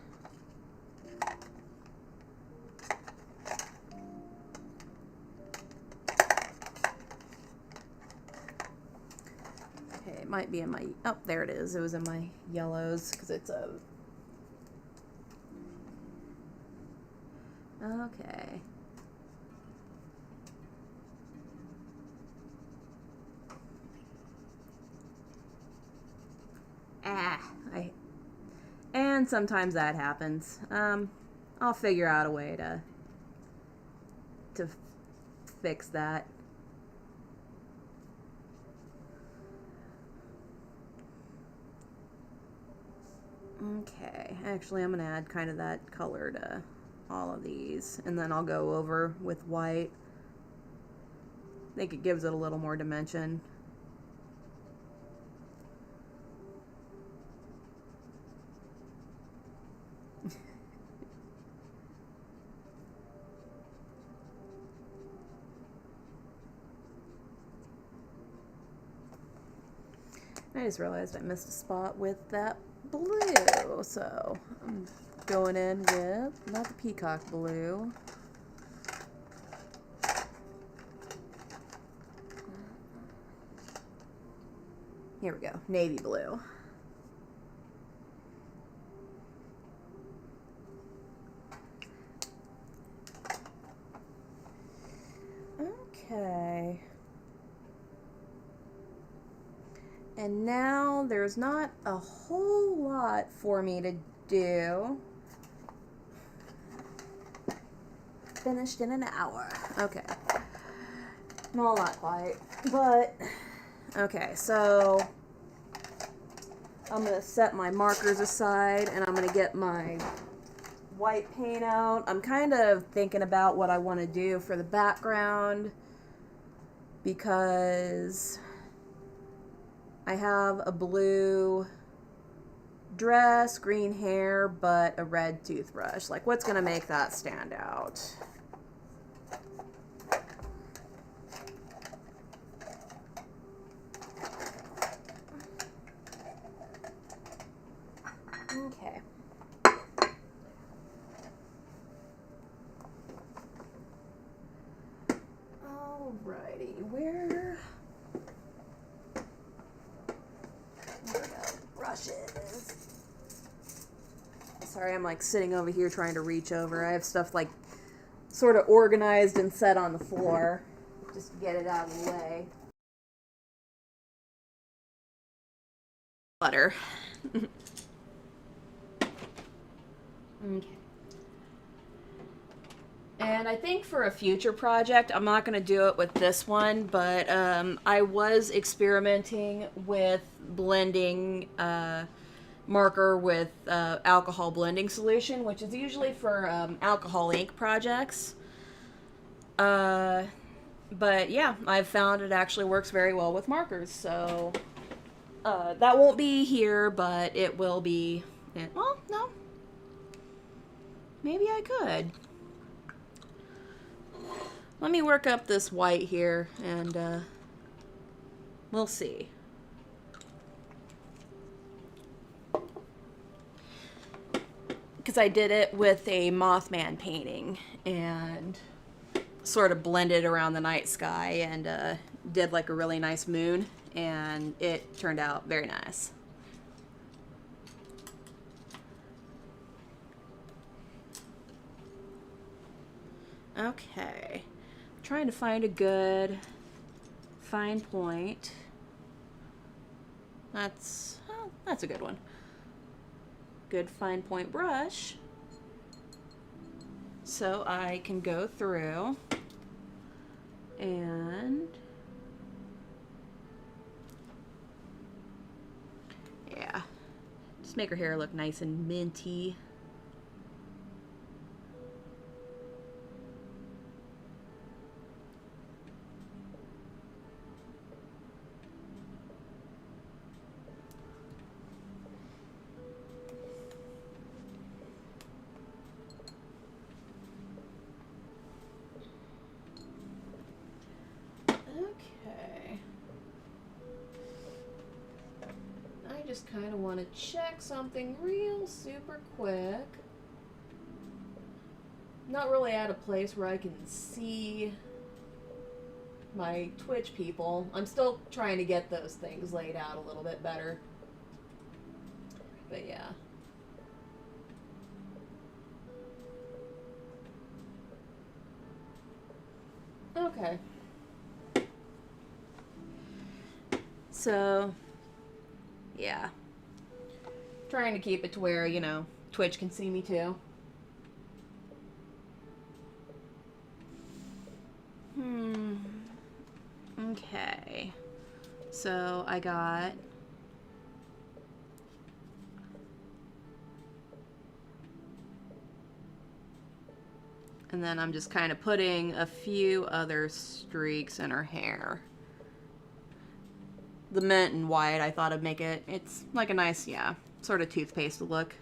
Speaker 1: Might be in my, oh, there it is. It was in my yellows because it's a, okay. And sometimes that happens. I'll figure out a way to fix that. Okay, actually I'm going to add kind of that color to all of these, and then I'll go over with white. I think it gives it a little more dimension. I just realized I missed a spot with that blue, so I'm going in with, not the peacock blue. Here we go, navy blue. Okay. And now there's not a whole lot for me to do. Finished in an hour. Okay. Well, not quite, but okay, so I'm going to set my markers aside and I'm going to get my white paint out. I'm kind of thinking about what I want to do for the background because I have a blue dress, green hair, but a red toothbrush. Like, what's going to make that stand out? Okay. Alrighty, where the brushes? Sorry, I'm like sitting over here trying to reach over. I have stuff like sort of organized and set on the floor. Just to get it out of the way. Butter. Okay. And I think for a future project, I'm not going to do it with this one, but I was experimenting with blending marker with alcohol blending solution, which is usually for alcohol ink projects. But yeah, I've found it actually works very well with markers, so that won't be here, but it will be. Well, no. Maybe I could. Let me work up this white here, and we'll see. Because I did it with a Mothman painting, and sort of blended around the night sky, and did like a really nice moon, and it turned out very nice. Okay. Trying to find a good fine point. That's a good one. Good fine point brush. So I can go through and yeah, just make her hair look nice and minty. Just kind of want to check something real super quick. Not really at a place where I can see my Twitch people. I'm still trying to get those things laid out a little bit better. But yeah. Okay. So yeah. Trying to keep it to where, you know, Twitch can see me too. Okay. So I got and then I'm just kind of putting a few other streaks in her hair. The mint and white, I thought I'd make it, it's like a nice, yeah, sort of toothpaste look.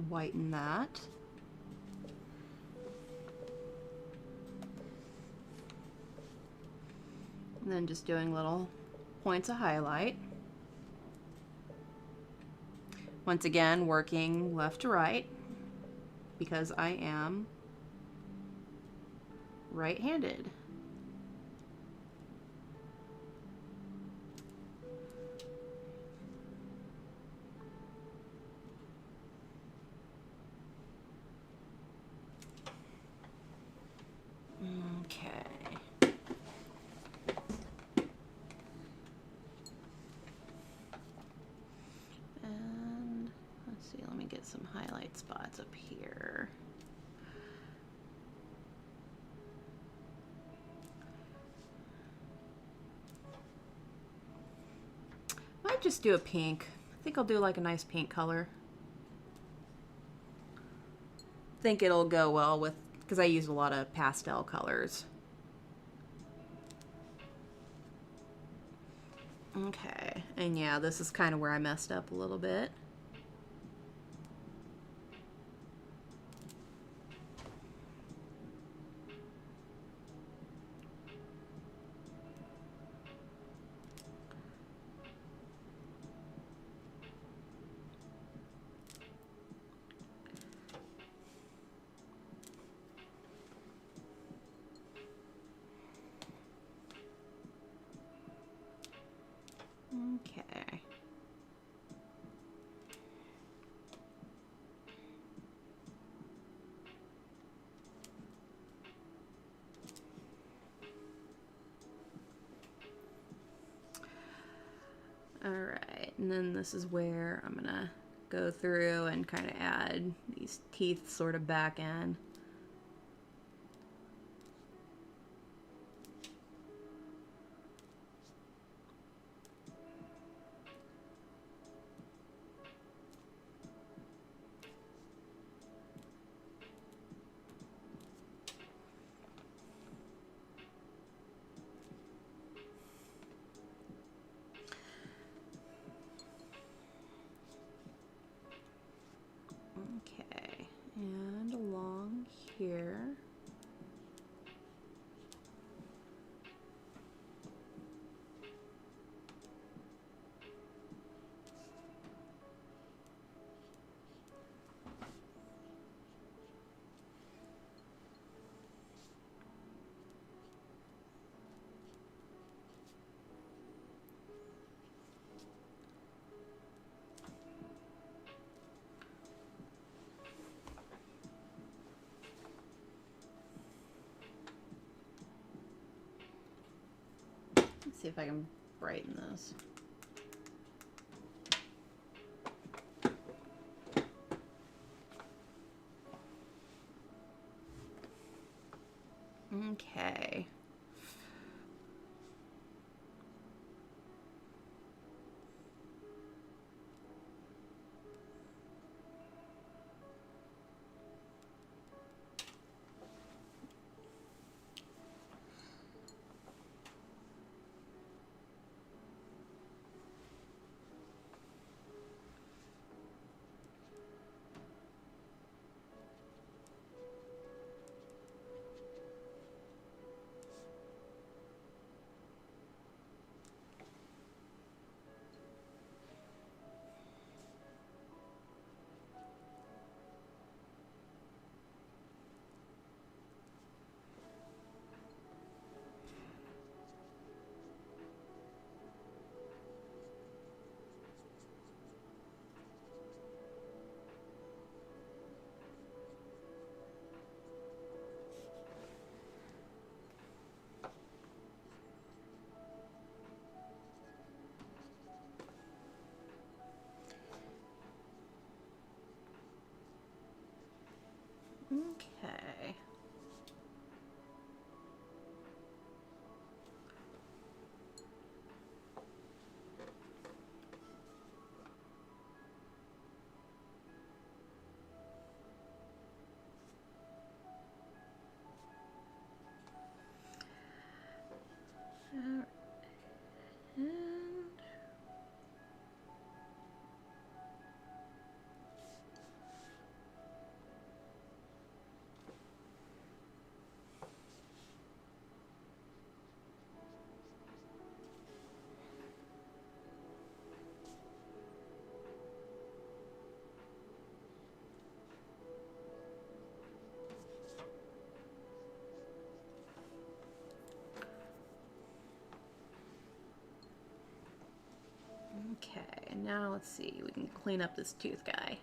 Speaker 1: Whiten that. And then just doing little points of highlight. Once again, working left to right because I am right-handed. Okay. And let's see, let me get some highlight spots up here. Might just do a pink. I think I'll do like a nice pink color. Think it'll go well with, because I use a lot of pastel colors. Okay, and yeah, this is kind of where I messed up a little bit. And then this is where I'm gonna go through and kind of add these teeth sort of back in. Okay, and along here. Let's see if I can brighten this. Okay. Okay. Okay, now let's see, we can clean up this tooth guy.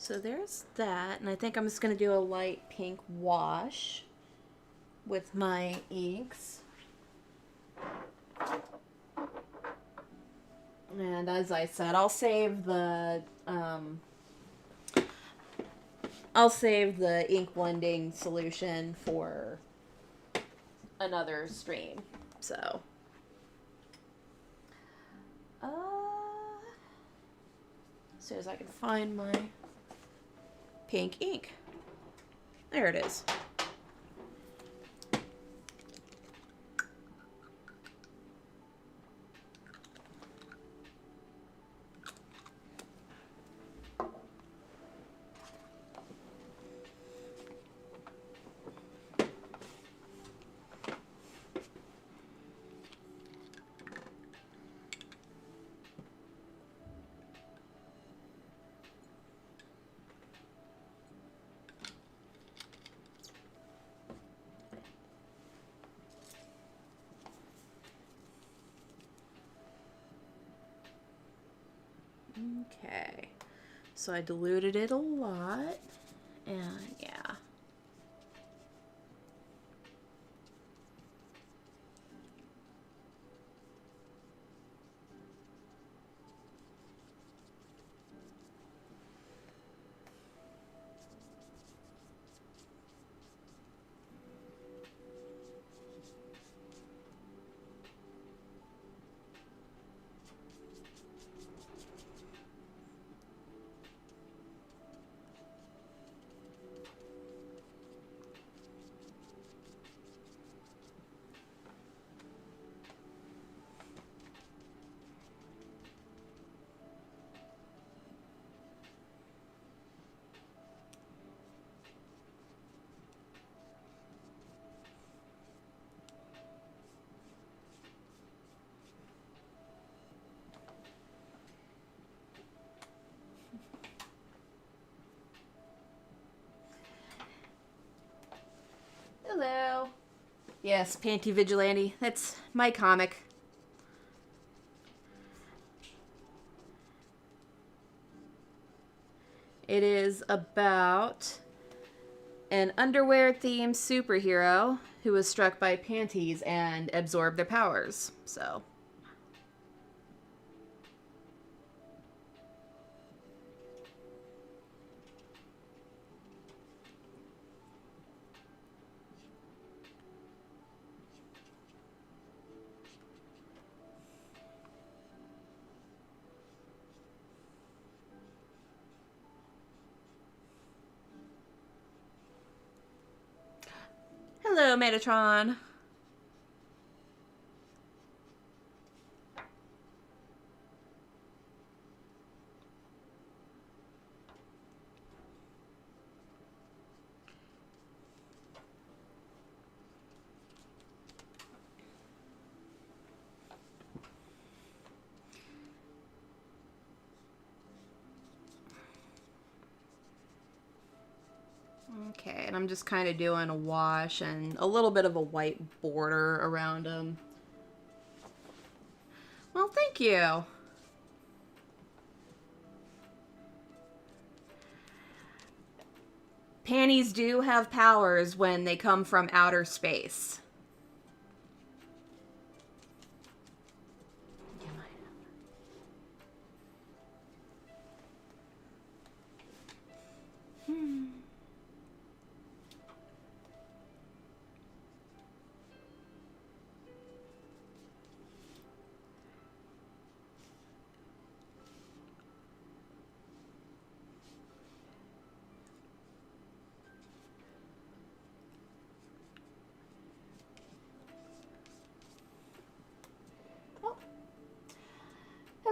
Speaker 1: So there's that, and I think I'm just going to do a light pink wash with my inks. And as I said, I'll save the ink blending solution for another stream. So, as soon as I can find my pink ink. There it is. Okay, so I diluted it a lot, and yeah. Hello. Yes, Panty Vigilante. That's my comic. It is about an underwear-themed superhero who was struck by panties and absorbed their powers. So... Hello, Metatron. Okay, and I'm just kind of doing a wash and a little bit of a white border around them. Well, thank you. Panties do have powers when they come from outer space.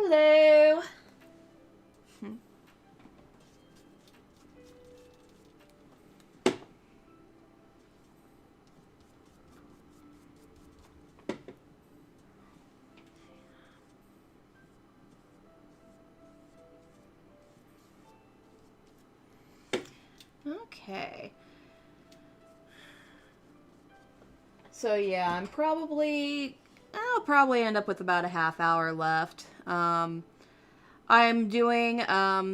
Speaker 1: Hello. Okay. So yeah, I'll probably end up with about a half hour left. I'm doing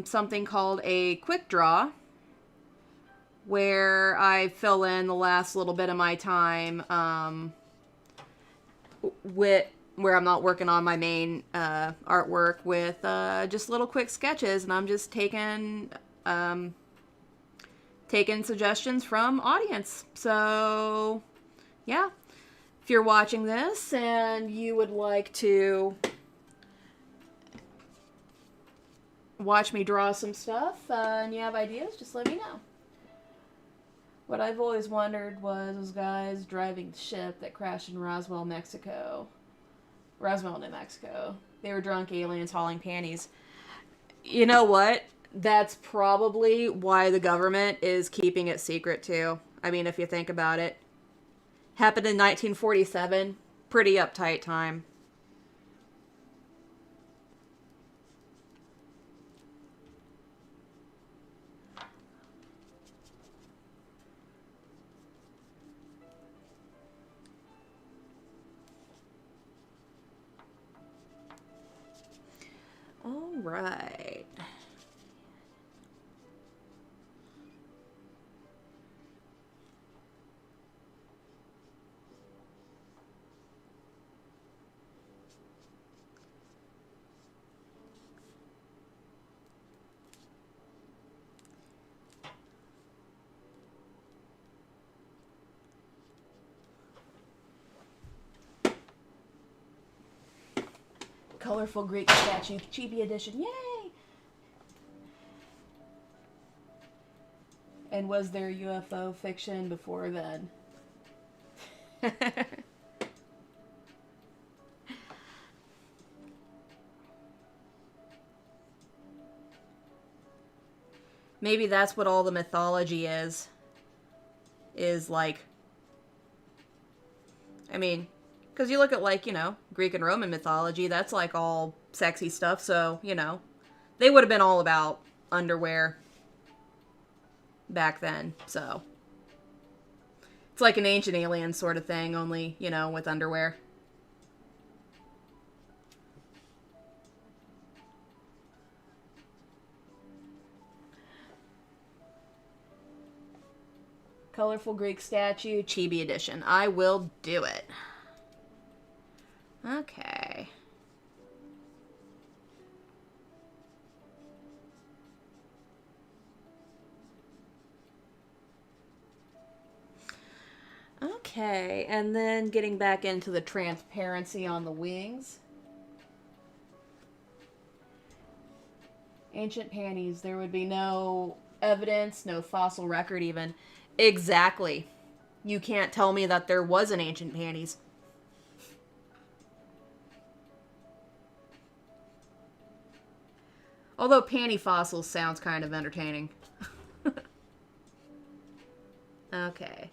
Speaker 1: something called a quick draw, where I fill in the last little bit of my time with where I'm not working on my main artwork with just little quick sketches, and I'm just taking suggestions from audience. So yeah, if you're watching this and you would like to watch me draw some stuff and you have ideas, just let me know. What I've always wondered was those guys driving the ship that crashed in Roswell, New Mexico. They were drunk aliens hauling panties. You know what? That's probably why the government is keeping it secret, too. I mean, if you think about it. Happened in 1947. Pretty uptight time. All right. Colorful Greek statue, chibi edition. Yay! And was there UFO fiction before then? Maybe that's what all the mythology is. Is like, I mean, because you look at, like, you know, Greek and Roman mythology, that's like all sexy stuff, so, you know, they would have been all about underwear back then, so. It's like an ancient alien sort of thing, only, you know, with underwear. Colorful Greek statue, chibi edition. I will do it. Okay. Okay, and then getting back into the transparency on the wings. Ancient panties, there would be no evidence, no fossil record even. Exactly. You can't tell me that there was an ancient panties. Although panty fossils sounds kind of entertaining. Okay.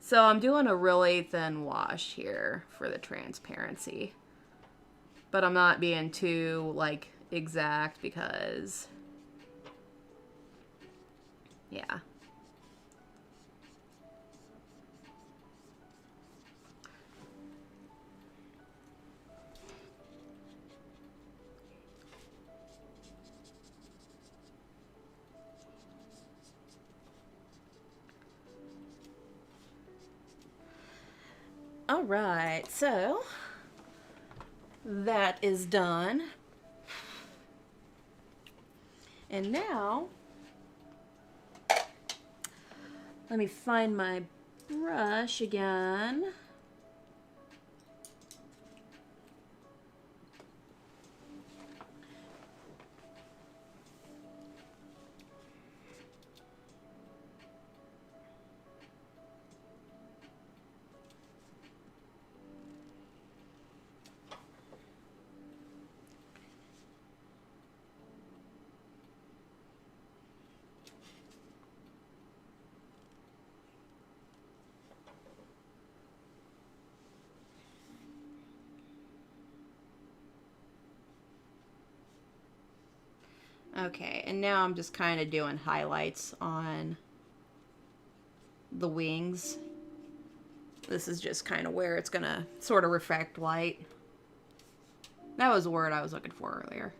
Speaker 1: So I'm doing a really thin wash here for the transparency. But I'm not being too, like, exact because... yeah. Alright, so that is done. And now, let me find my brush again. Okay, and now I'm just kind of doing highlights on the wings. This is just kind of where it's going to sort of reflect light. That was the word I was looking for earlier.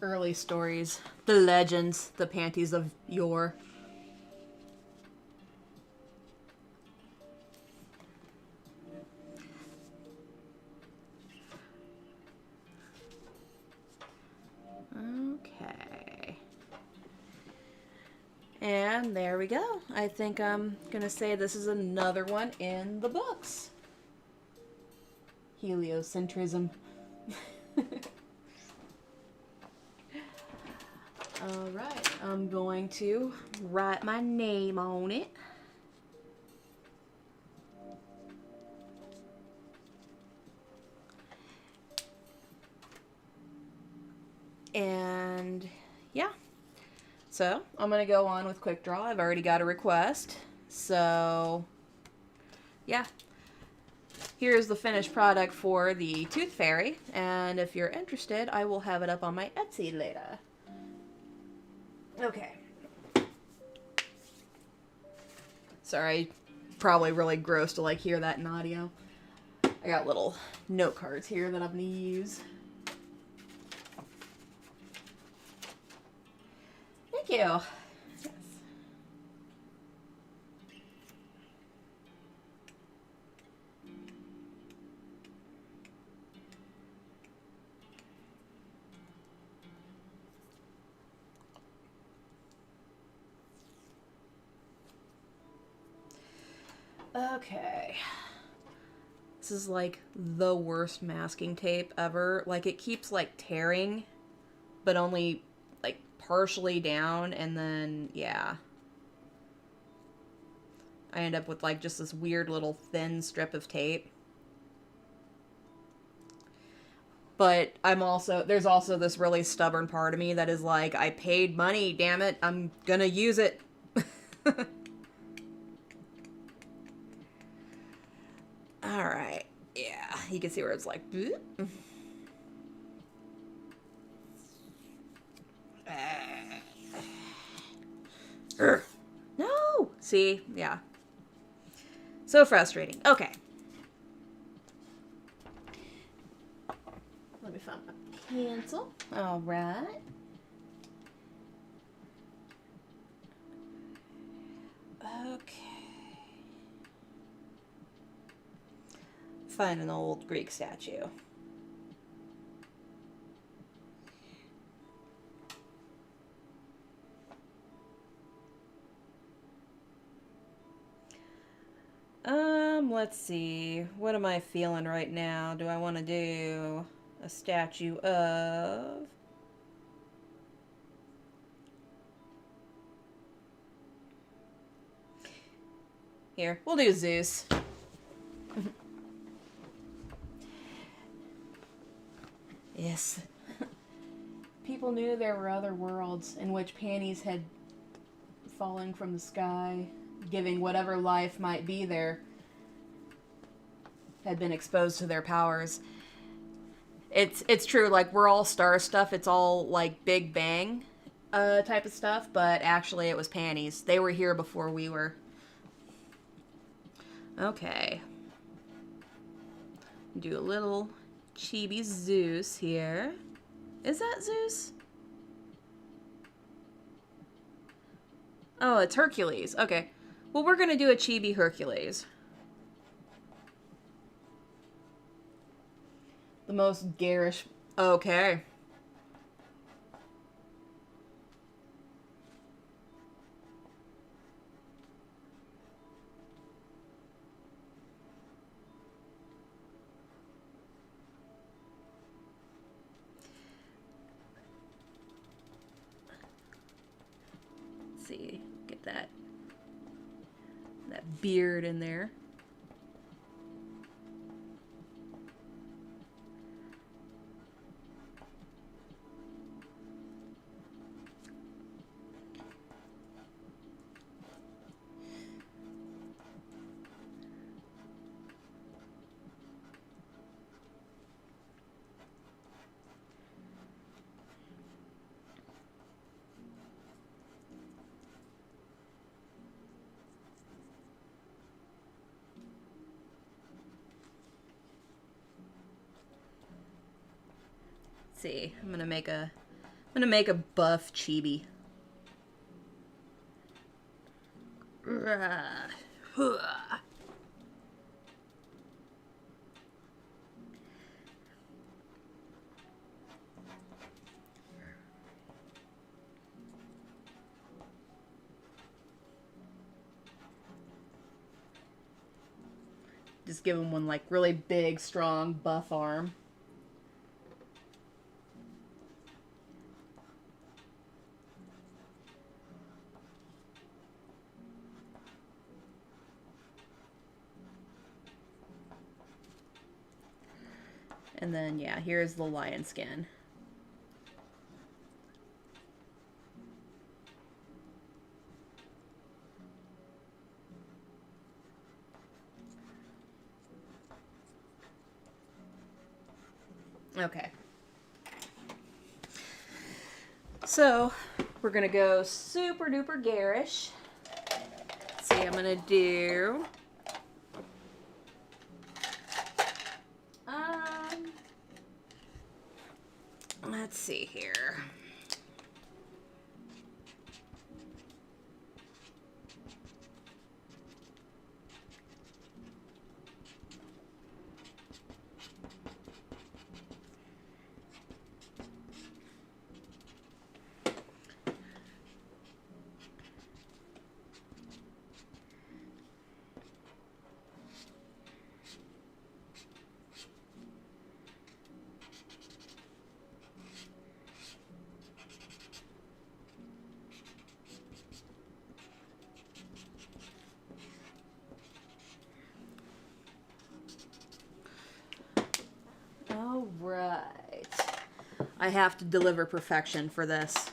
Speaker 1: early stories, the legends, the panties of yore. Okay. And there we go. I think I'm gonna say this is another one in the books. Heliocentrism. Alright, I'm going to write my name on it. And yeah. So I'm going to go on with Quick Draw. I've already got a request. So yeah. Here's the finished product for the Tooth Fairy. And if you're interested, I will have it up on my Etsy later. Okay. Sorry, probably really gross to like hear that in audio. I got little note cards here that I'm going to use. Thank you. Yes. Okay. This is like the worst masking tape ever. Like it keeps like tearing, but only like partially down, and then yeah. I end up with like just this weird little thin strip of tape. But there's also this really stubborn part of me that is like, I paid money, damn it, I'm gonna use it. Alright, yeah, you can see where it's like, no! See? Yeah. So frustrating. Okay. Let me find my pencil. Alright. Okay. Find an old Greek statue. Let's see. What am I feeling right now? Do I want to do a statue of... Here, we'll do Zeus. Yes. People knew there were other worlds in which panties had fallen from the sky, giving whatever life might be there, had been exposed to their powers. It's true, like, we're all star stuff, it's all, like, Big Bang type of stuff, but actually it was panties. They were here before we were. Okay. Do a little chibi Zeus here. Is that Zeus? Oh, it's Hercules. Okay. Well, we're gonna do a chibi Hercules. The most garish... Okay. Let's see. Get that beard in there. See, I'm gonna make a I'm gonna make a buff chibi. Just give him one like really big, strong buff arm. And then, yeah, here's the lion skin. Okay. So, we're gonna go super duper garish. Let's see, I'm gonna do... let's see here. All right. I have to deliver perfection for this.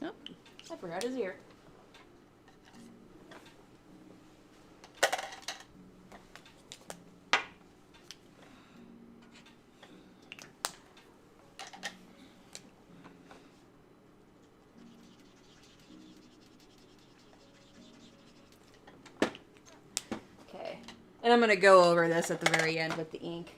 Speaker 1: Oh, I forgot his ear. And I'm going to go over this at the very end with the ink.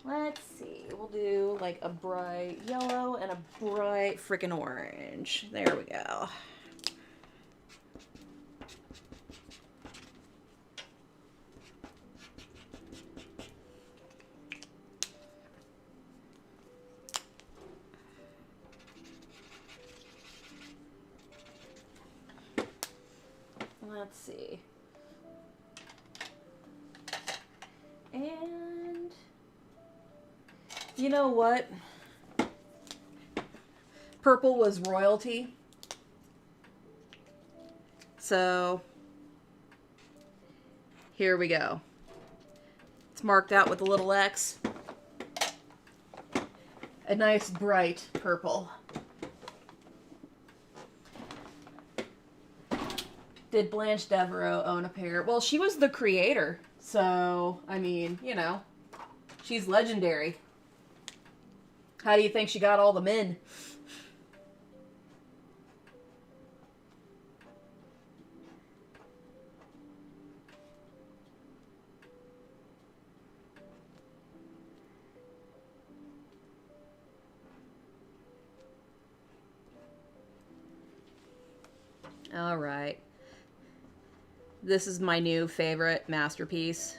Speaker 1: Let's see. We'll do like a bright yellow and a bright freaking orange. There we go. Let's see. And you know what? Purple was royalty. So here we go. It's marked out with a little X. A nice bright purple. Did Blanche Devereaux own a pair? Well, she was the creator. So, I mean, you know, she's legendary. How do you think she got all the men? All right. This is my new favorite masterpiece.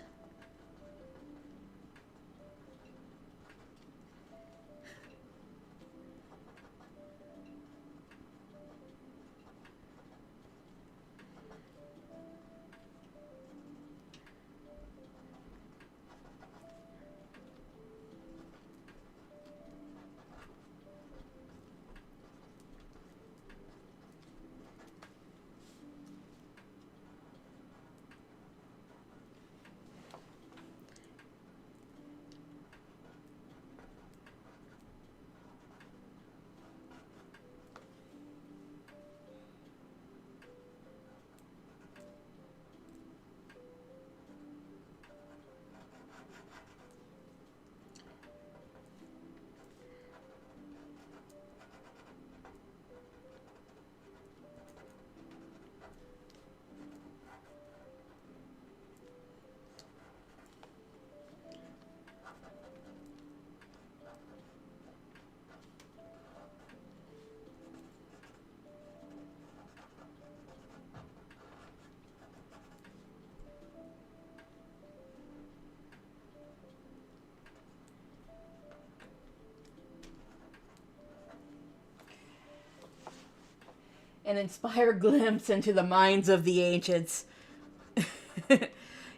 Speaker 1: An inspired glimpse into the minds of the ancients.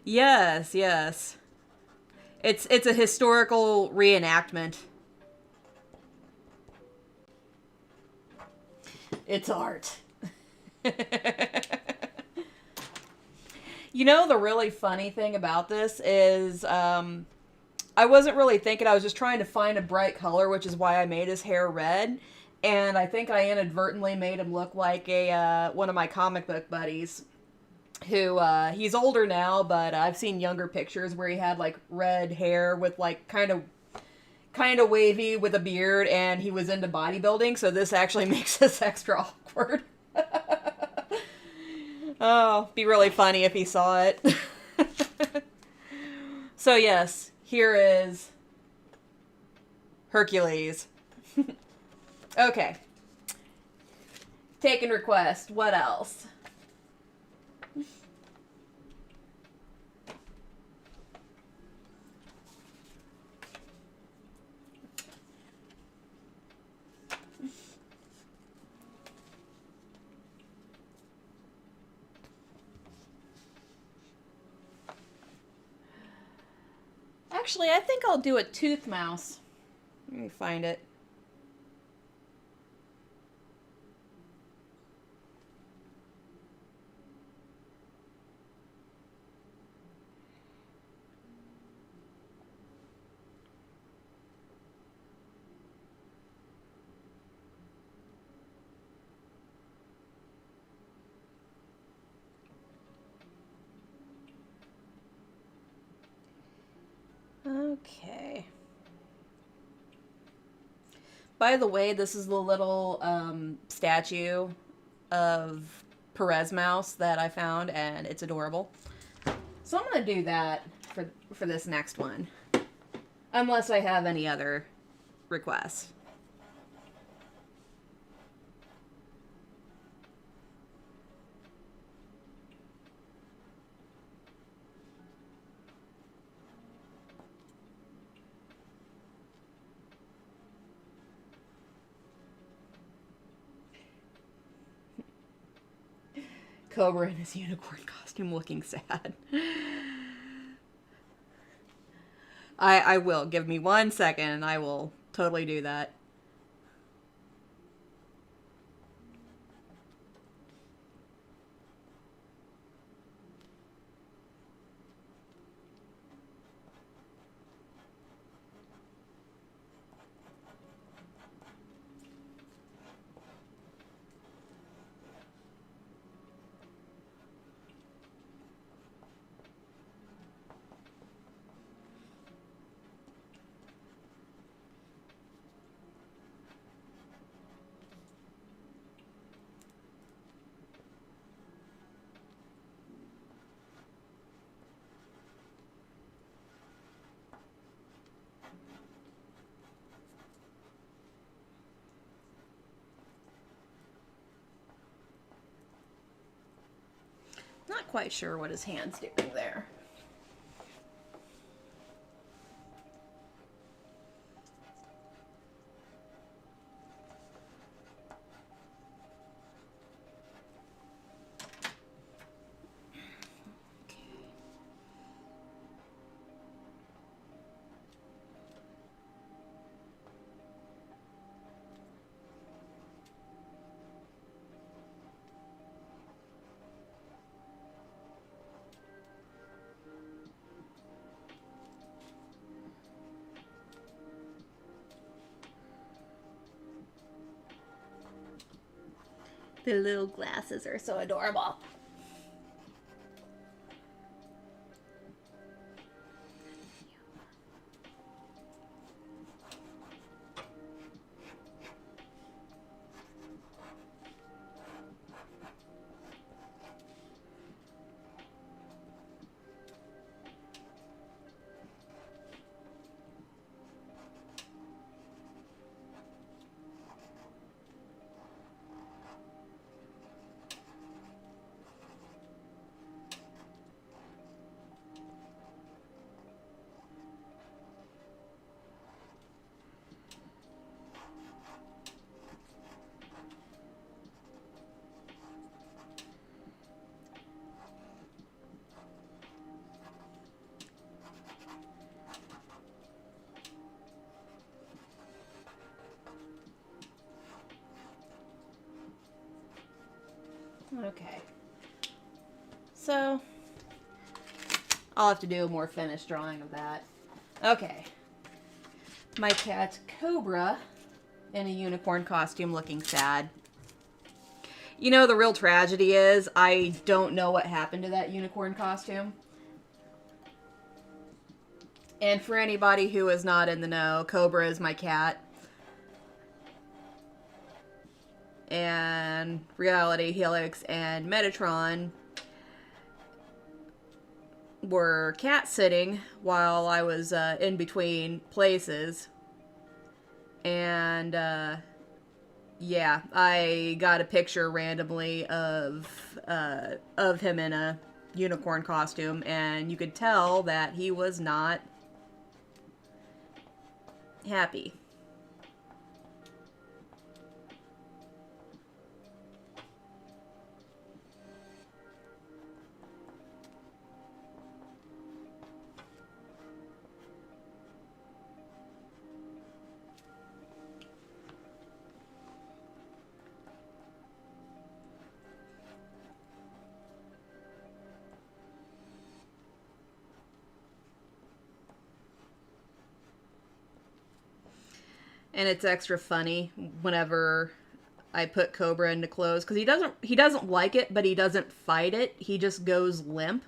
Speaker 1: Yes, yes. It's a historical reenactment. It's art. You know, the really funny thing about this is I wasn't really thinking. I was just trying to find a bright color, which is why I made his hair red. And I think I inadvertently made him look like a one of my comic book buddies. Who he's older now, but I've seen younger pictures where he had like red hair with like kind of wavy with a beard, and he was into bodybuilding. So this actually makes this extra awkward. Oh, be really funny if he saw it. So yes, here is Hercules. Okay. Taken request. What else? Actually, I think I'll do a tooth mouse. Let me find it. Okay. By the way, this is the little statue of Perez Mouse that I found, and it's adorable. So I'm going to do that for this next one. Unless I have any other requests. Cobra in his unicorn costume looking sad. I will. Give me 1 second and I will totally do that. Not quite sure what his hand's doing there. The little glasses are so adorable. Okay. So, I'll have to do a more finished drawing of that. Okay. My cat's Cobra in a unicorn costume looking sad. You know, the real tragedy is I don't know what happened to that unicorn costume. And for anybody who is not in the know, Cobra is my cat. And Reality, Helix, and Metatron were cat sitting while I was in between places. And yeah, I got a picture randomly of him in a unicorn costume, and you could tell that he was not happy. And it's extra funny whenever I put Cobra into clothes because he doesn't like it, but he doesn't fight it. He just goes limp.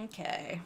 Speaker 1: Okay.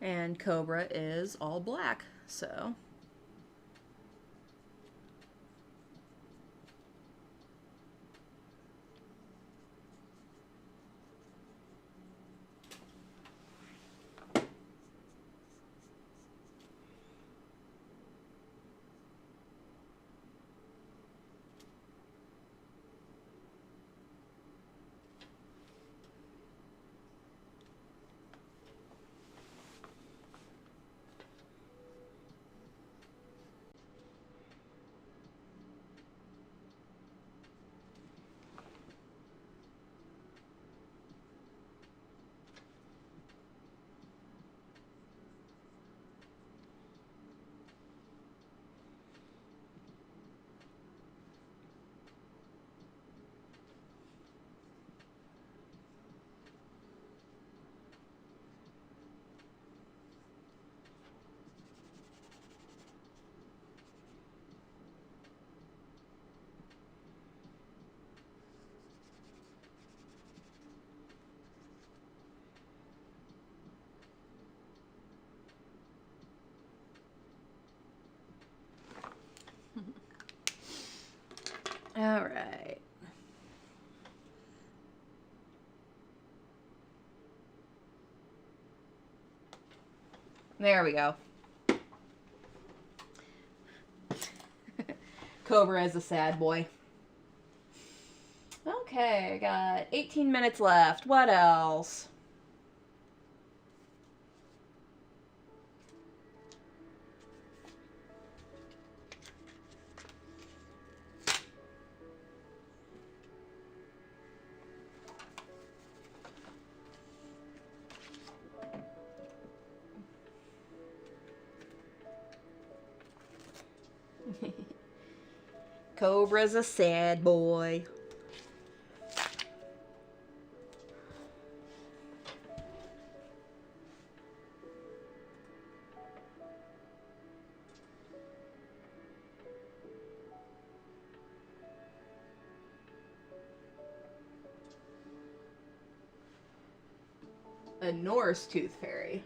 Speaker 1: And Cobra is all black, so... All right. There we go. Cobra is a sad boy. Okay, I got 18 minutes left. What else? Cobra's a sad boy. Norse Tooth Fairy.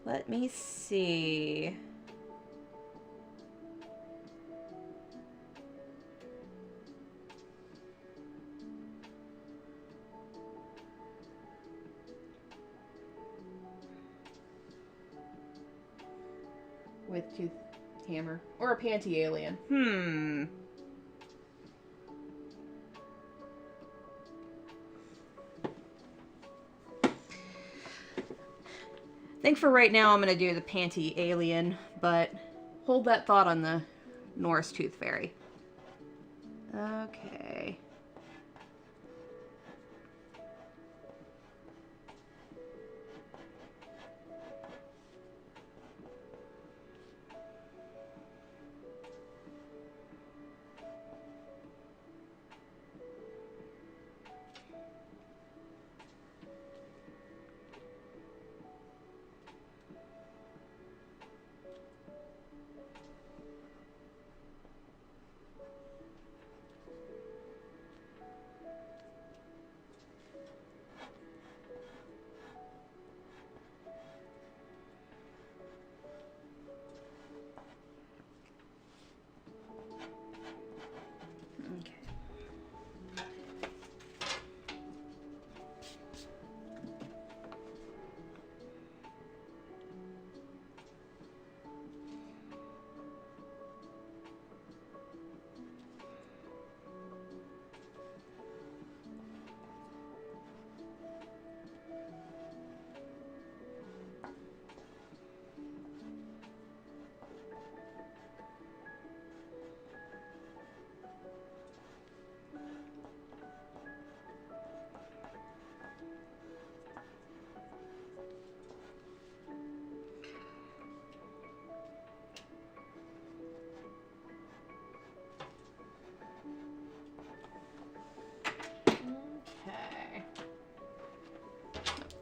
Speaker 1: Let me see. With tooth hammer. Or a panty alien. I think for right now I'm going to do the panty alien, but hold that thought on the Norse Tooth Fairy. Okay.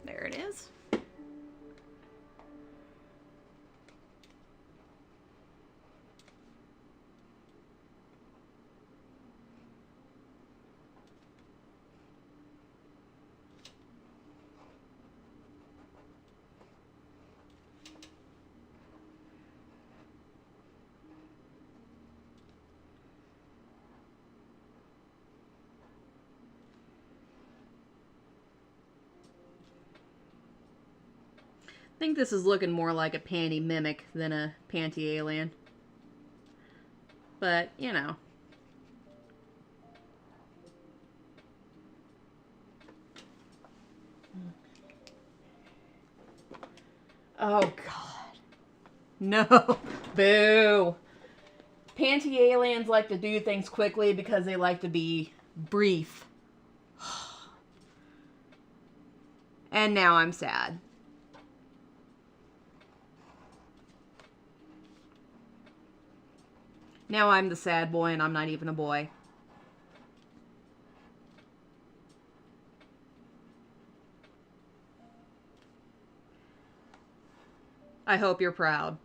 Speaker 1: There it is. I think this is looking more like a panty mimic than a panty alien. But, you know. Oh, God. No. Boo. Panty aliens like to do things quickly because they like to be brief. And now I'm sad. Now I'm the sad boy and I'm not even a boy. I hope you're proud.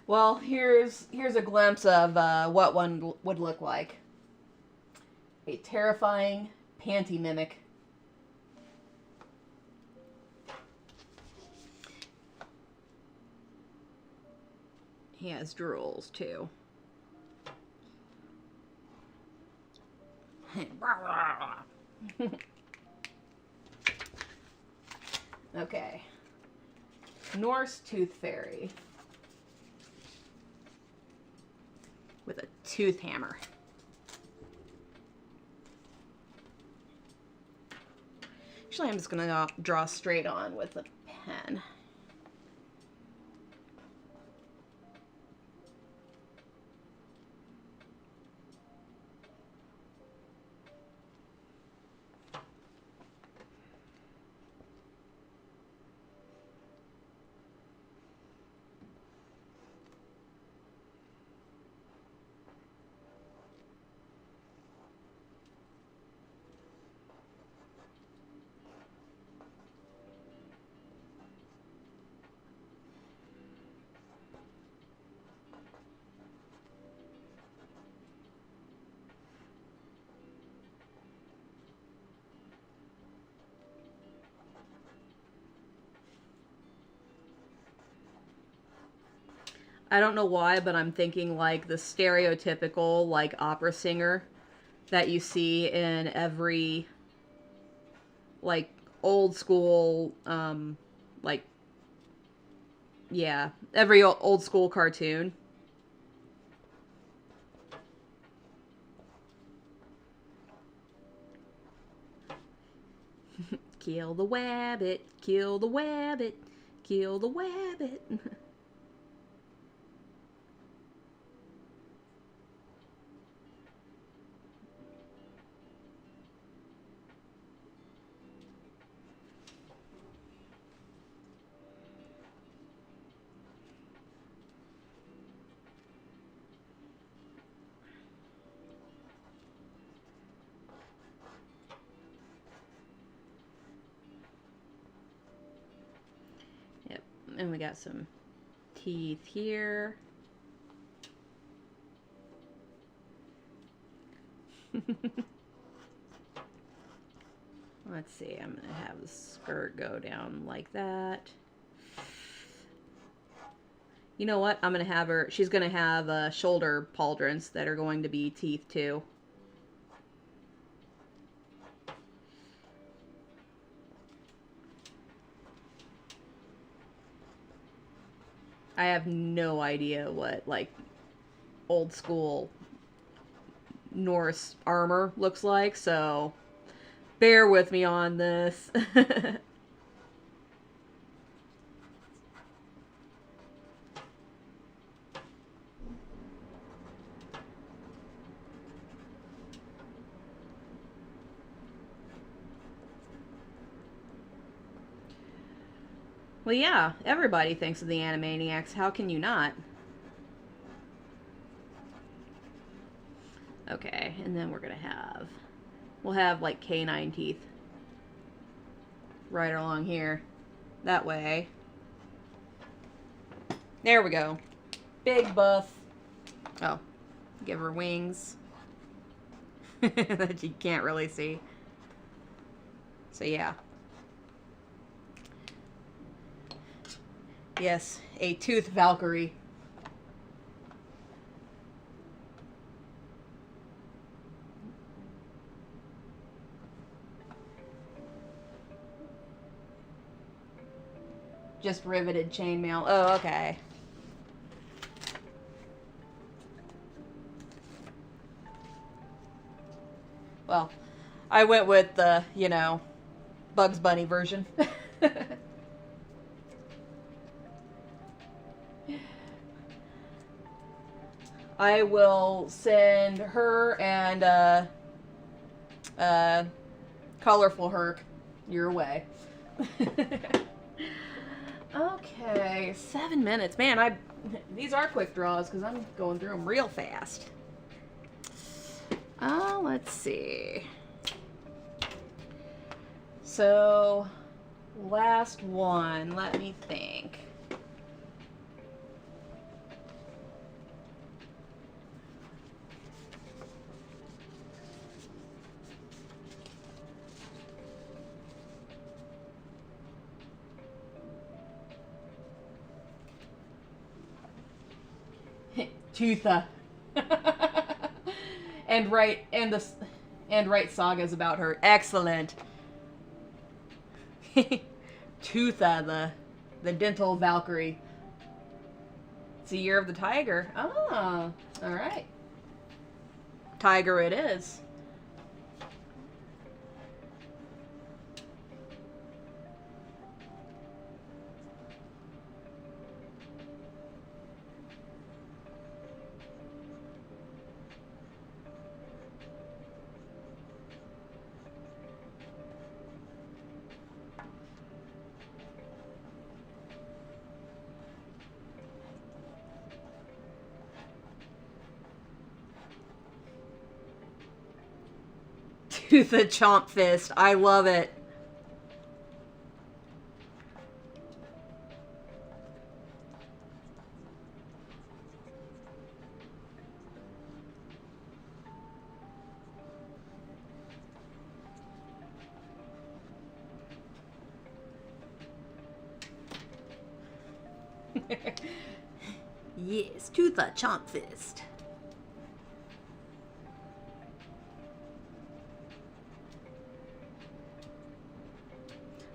Speaker 1: Well, here's a glimpse of what one would look like. A terrifying panty mimic. He has drools too. Okay. Norse Tooth Fairy. With a tooth hammer. Actually, I'm just going to draw straight on with a pen. I don't know why, but I'm thinking like the stereotypical like opera singer that you see in every like old school like yeah, every old school cartoon. Kill the wabbit, kill the wabbit, kill the wabbit. Yep, and we got some teeth here. Let's see, I'm going to have the skirt go down like that. You know what? I'm going to have her, she's going to have shoulder pauldrons that are going to be teeth too. I have no idea what, like, old school Norse armor looks like, so bear with me on this. Well, yeah, everybody thinks of the Animaniacs. How can you not? Okay, and then we're gonna have... We'll have, like, canine teeth. Right along here. That way. There we go. Big buff. Oh. Give her wings. That you can't really see. So, yeah. Yes, a tooth Valkyrie. Just riveted chainmail. Oh, okay. Well, I went with the, you know, Bugs Bunny version. I will send her and Colorful Herc your way. Okay, 7 minutes. Man, these are quick draws because I'm going through them real fast. Let's see. So, last one. Let me think. Tootha. and write sagas about her. Excellent. Tootha, the dental Valkyrie. It's the year of the tiger. Ah, all right. Tiger it is. To the chomp fist. I love it. Yes, to the chomp fist.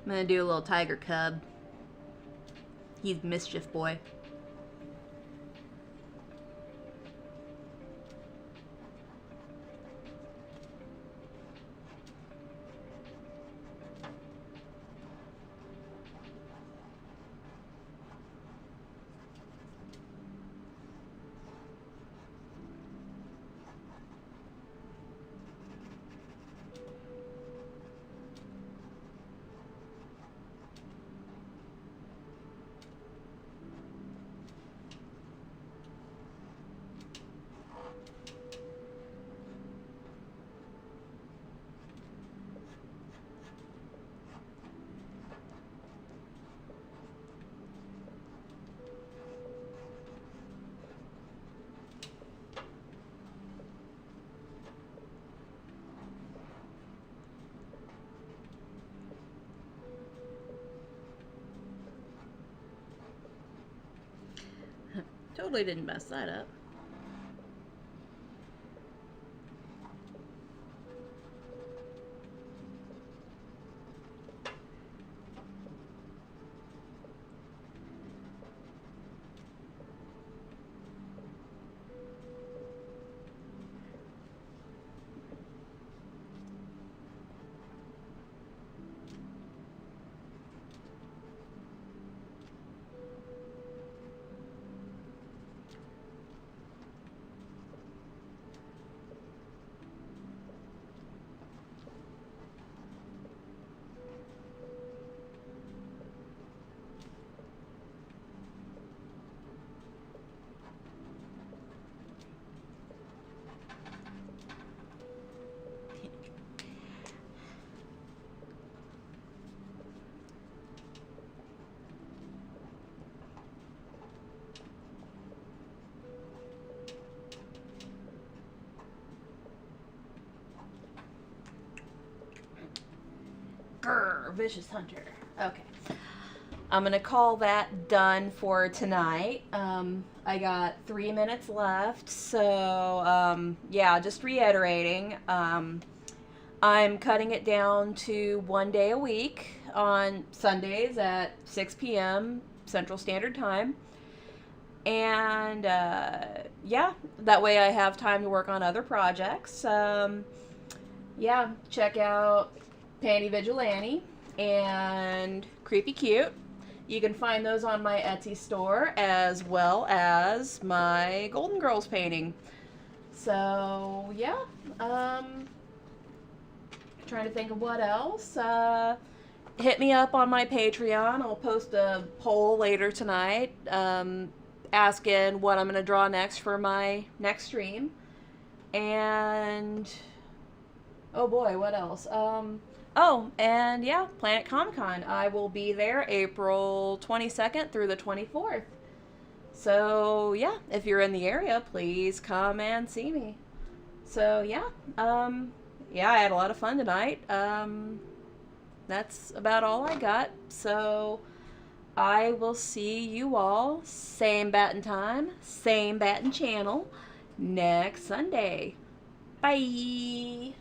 Speaker 1: I'm gonna do a little tiger cub. He's mischief boy. Totally didn't mess that up. Grr, vicious hunter. Okay. I'm going to call that done for tonight. I got 3 minutes left, so yeah, just reiterating. I'm cutting it down to 1 day a week on Sundays at 6 p.m. Central Standard Time. And yeah, that way I have time to work on other projects. Yeah, check out Panty Vigilante and Creepy Cute. You can find those on my Etsy store as well as my Golden Girls painting. So yeah, trying to think of what else. Hit me up on my Patreon. I'll post a poll later tonight asking what I'm going to draw next for my next stream. And oh boy, what else? Oh, and yeah, Planet Comic-Con. I will be there April 22nd through the 24th. So, yeah, if you're in the area, please come and see me. So, yeah, yeah, I had a lot of fun tonight. That's about all I got. So, I will see you all, same batting time, same batting channel, next Sunday. Bye.